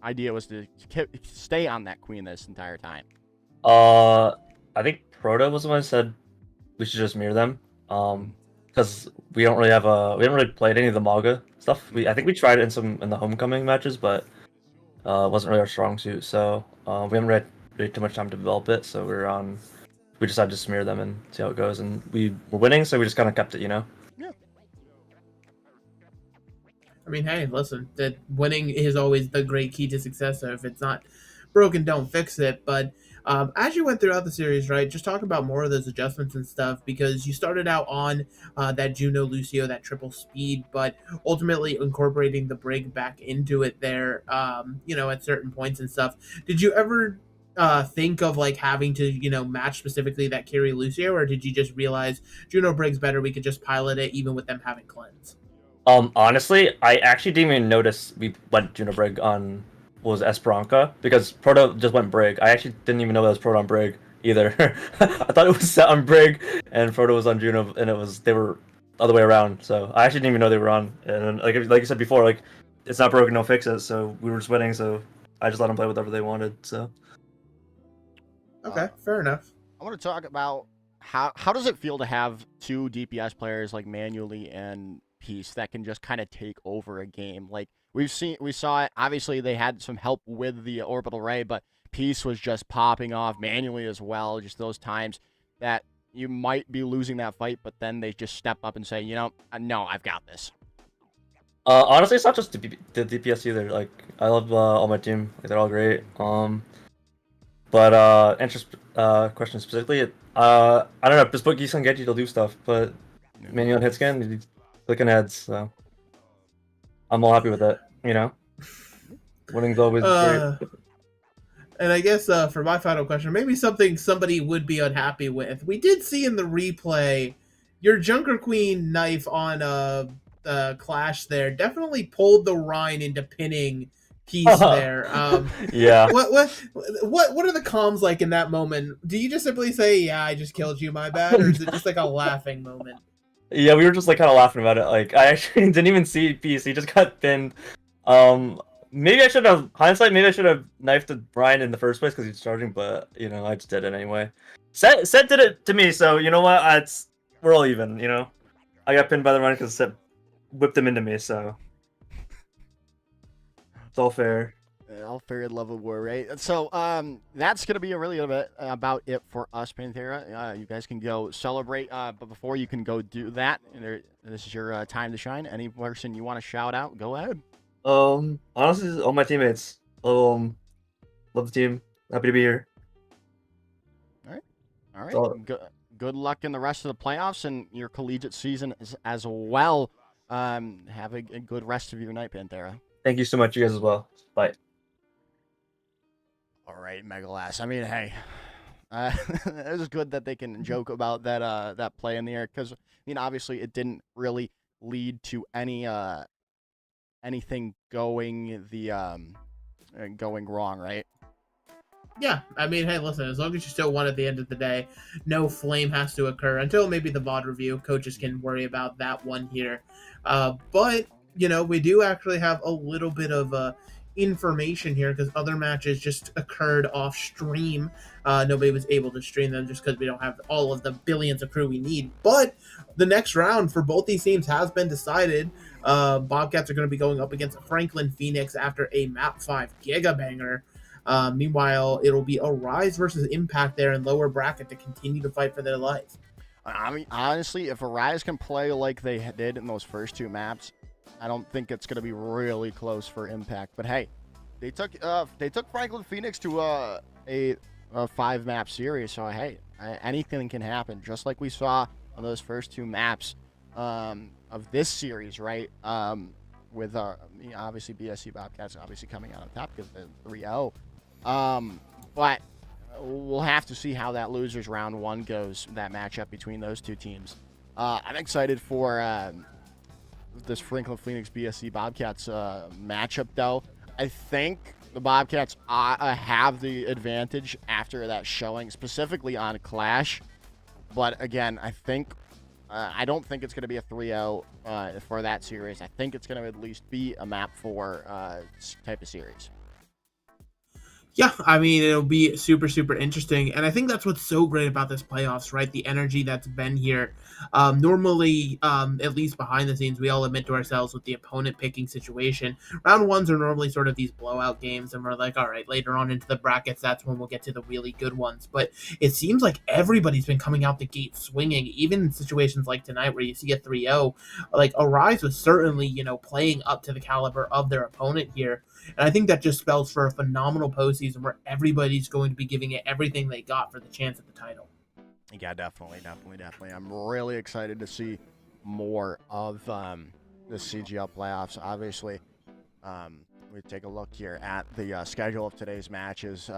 idea was to stay on that queen this entire time? I think Proto was the one who said we should just mirror them. Because we don't really have we haven't really played any of the Maga stuff. I think we tried it in the homecoming matches, but it wasn't really our strong suit. So we haven't had really too much time to develop it. So we decided to smear them and see how it goes. And we were winning, so we just kind of kept it, Yeah. I mean, hey, listen, that winning is always the great key to success. So if it's not broken, don't fix it. But as you went throughout the series, right, just talk about more of those adjustments and stuff, because you started out on that Juno Lucio, that triple speed, but ultimately incorporating the brig back into it there, at certain points and stuff. Did you ever think of like having to, match specifically that carry Lucio, or did you just realize Juno brig's better, we could just pilot it even with them having cleanse? Honestly, I actually didn't even notice we went Juno Brig on Esperanza, because Proto just went Brig. I actually didn't even know that was Proto on Brig either. I thought it was set on Brig and Proto was on Juno, and they were other way around. So I actually didn't even know they were on. And like you said before, like it's not broken, no fix it. So we were just winning, so I just let them play whatever they wanted. So okay, fair enough. I want to talk about how does it feel to have two DPS players like Manually and Peace that can just kind of take over a game. Like we saw it. Obviously, they had some help with the orbital ray, but Peace was just popping off Manually as well. Just those times that you might be losing that fight, but then they just step up and say, no, I've got this. Honestly, it's not just the DPS either. Like I love all my team. Like, they're all great. But question specifically, I don't know. Just put Gisan Genji to do stuff, but Manual hit scan, he's clicking heads. So I'm all happy with it. Winning's always great. And I guess for my final question, maybe something somebody would be unhappy with. We did see in the replay your Junker Queen knife on Clash there definitely pulled the Rhine into pinning Peace there. Yeah. What are the comms like in that moment? Do you just simply say, "Yeah, I just killed you, my bad," or is it just like a laughing moment? Yeah, we were just like kind of laughing about it. Like I actually didn't even see Peace. He just got pinned. Maybe I should have knifed the Brian in the first place because he's charging, but I just did it anyway. Set did it to me, so you know what? We're all even. I got pinned by the Ryan because Set whipped him into me, so it's all fair. All fair and love of war, right? So that's gonna be really a bit about it for us, Panthera. You guys can go celebrate, but before you can go do that, this is your time to shine. Any person you want to shout out, go ahead. Honestly, all my teammates. Love the team. Happy to be here. All right. Good luck in the rest of the playoffs and your collegiate season as well. Have a good rest of your night, Panthera. Thank you so much, you guys as well. Bye. All right, Megalass. I mean, hey, it was good that they can joke about that play in the air, because obviously it didn't really lead to anything going wrong, right? Yeah, I mean, hey, listen, as long as you still won at the end of the day, no flame has to occur until maybe the VOD review. Coaches can worry about that one here. But, we do actually have a little bit of information here because other matches just occurred off stream. Nobody was able to stream them just because we don't have all of the billions of crew we need. But the next round for both these teams has been decided. Bobcats are going to be going up against Franklin Phoenix after a Map 5 Gigabanger. Meanwhile, it'll be Arize versus Impact there in lower bracket to continue to fight for their life. I mean, honestly, if Arize can play like they did in those first two maps, I don't think it's going to be really close for Impact. But hey, they took Franklin Phoenix to a 5-map series, so hey, anything can happen, just like we saw on those first two maps of this series, right? With obviously BSC Bobcats obviously coming out on top because they're 3-0. But we'll have to see how that losers round 1 goes, that matchup between those two teams. I'm excited for this Franklin Phoenix BSC Bobcats matchup, though. I think the Bobcats have the advantage after that showing, specifically on Clash. But again, I don't think it's going to be a 3-0 for that series. I think it's going to at least be a map 4 type of series. Yeah, I mean, it'll be super, super interesting. And I think that's what's so great about this playoffs, right? The energy that's been here. Normally, at least behind the scenes, we all admit to ourselves with the opponent picking situation. Round ones are normally sort of these blowout games, and we're like, all right, later on into the brackets, that's when we'll get to the really good ones. But it seems like everybody's been coming out the gate swinging, even in situations like tonight where you see a 3-0. Like, Arize was certainly, playing up to the caliber of their opponent here. And I think that just spells for a phenomenal postseason where everybody's going to be giving it everything they got for the chance at the title. Yeah, definitely. I'm really excited to see more of the CGL playoffs. Obviously, we take a look here at the schedule of today's matches.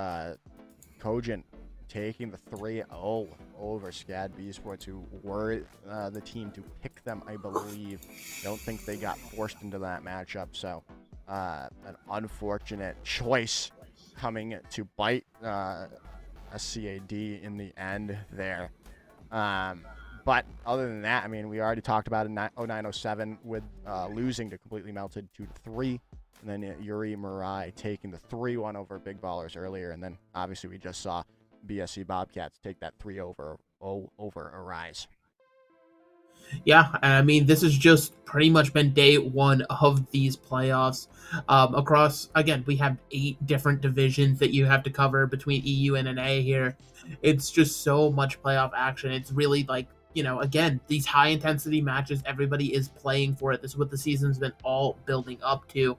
Cogent taking the 3-0 over Scad B Sports, who were the team to pick them, I believe. Don't think they got forced into that matchup, so an unfortunate choice coming to bite a CAD in the end there. But other than that, I mean, we already talked about it, 0907 with losing to Completely Melted 2-3. And then Yuri Murai taking the 3-1 over Big Ballers earlier. And then obviously we just saw BSC Bobcats take that 3 over Arize. Yeah, I mean, this has just pretty much been day one of these playoffs. Across, again, we have 8 different divisions that you have to cover between EU and NA here. It's just so much playoff action. It's really like, again, these high-intensity matches, everybody is playing for it. This is what the season's been all building up to.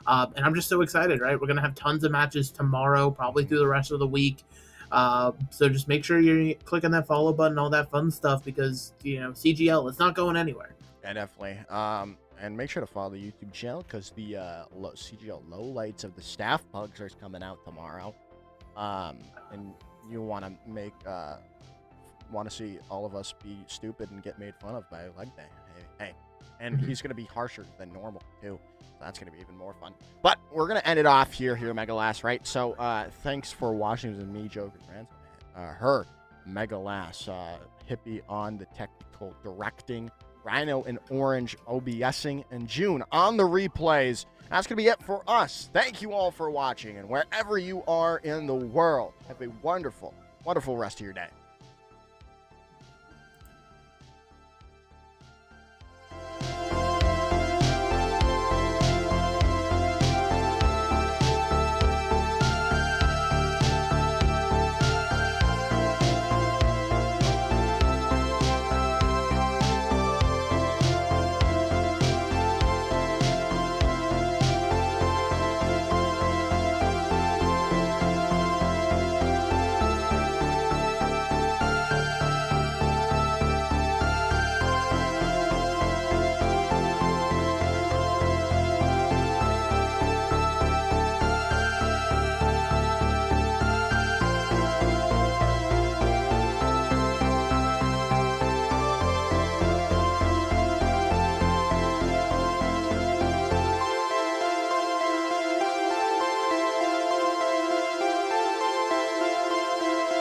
And I'm just so excited, right? We're going to have tons of matches tomorrow, probably through the rest of the week. So just make sure you're clicking that follow button, all that fun stuff, because, CGL, it's not going anywhere. Yeah, definitely. And make sure to follow the YouTube channel because the CGL lowlights of the staff pugs are coming out tomorrow. And you want to see all of us be stupid and get made fun of by leg day. Hey. And he's going to be harsher than normal, too. So that's going to be even more fun. But we're going to end it off here, Megalass, right? So thanks for watching with me, Joe Grant. Her, Megalass, Hippie on the technical directing, Rhino in Orange OBSing, and June on the replays. That's going to be it for us. Thank you all for watching. And wherever you are in the world, have a wonderful, wonderful rest of your day.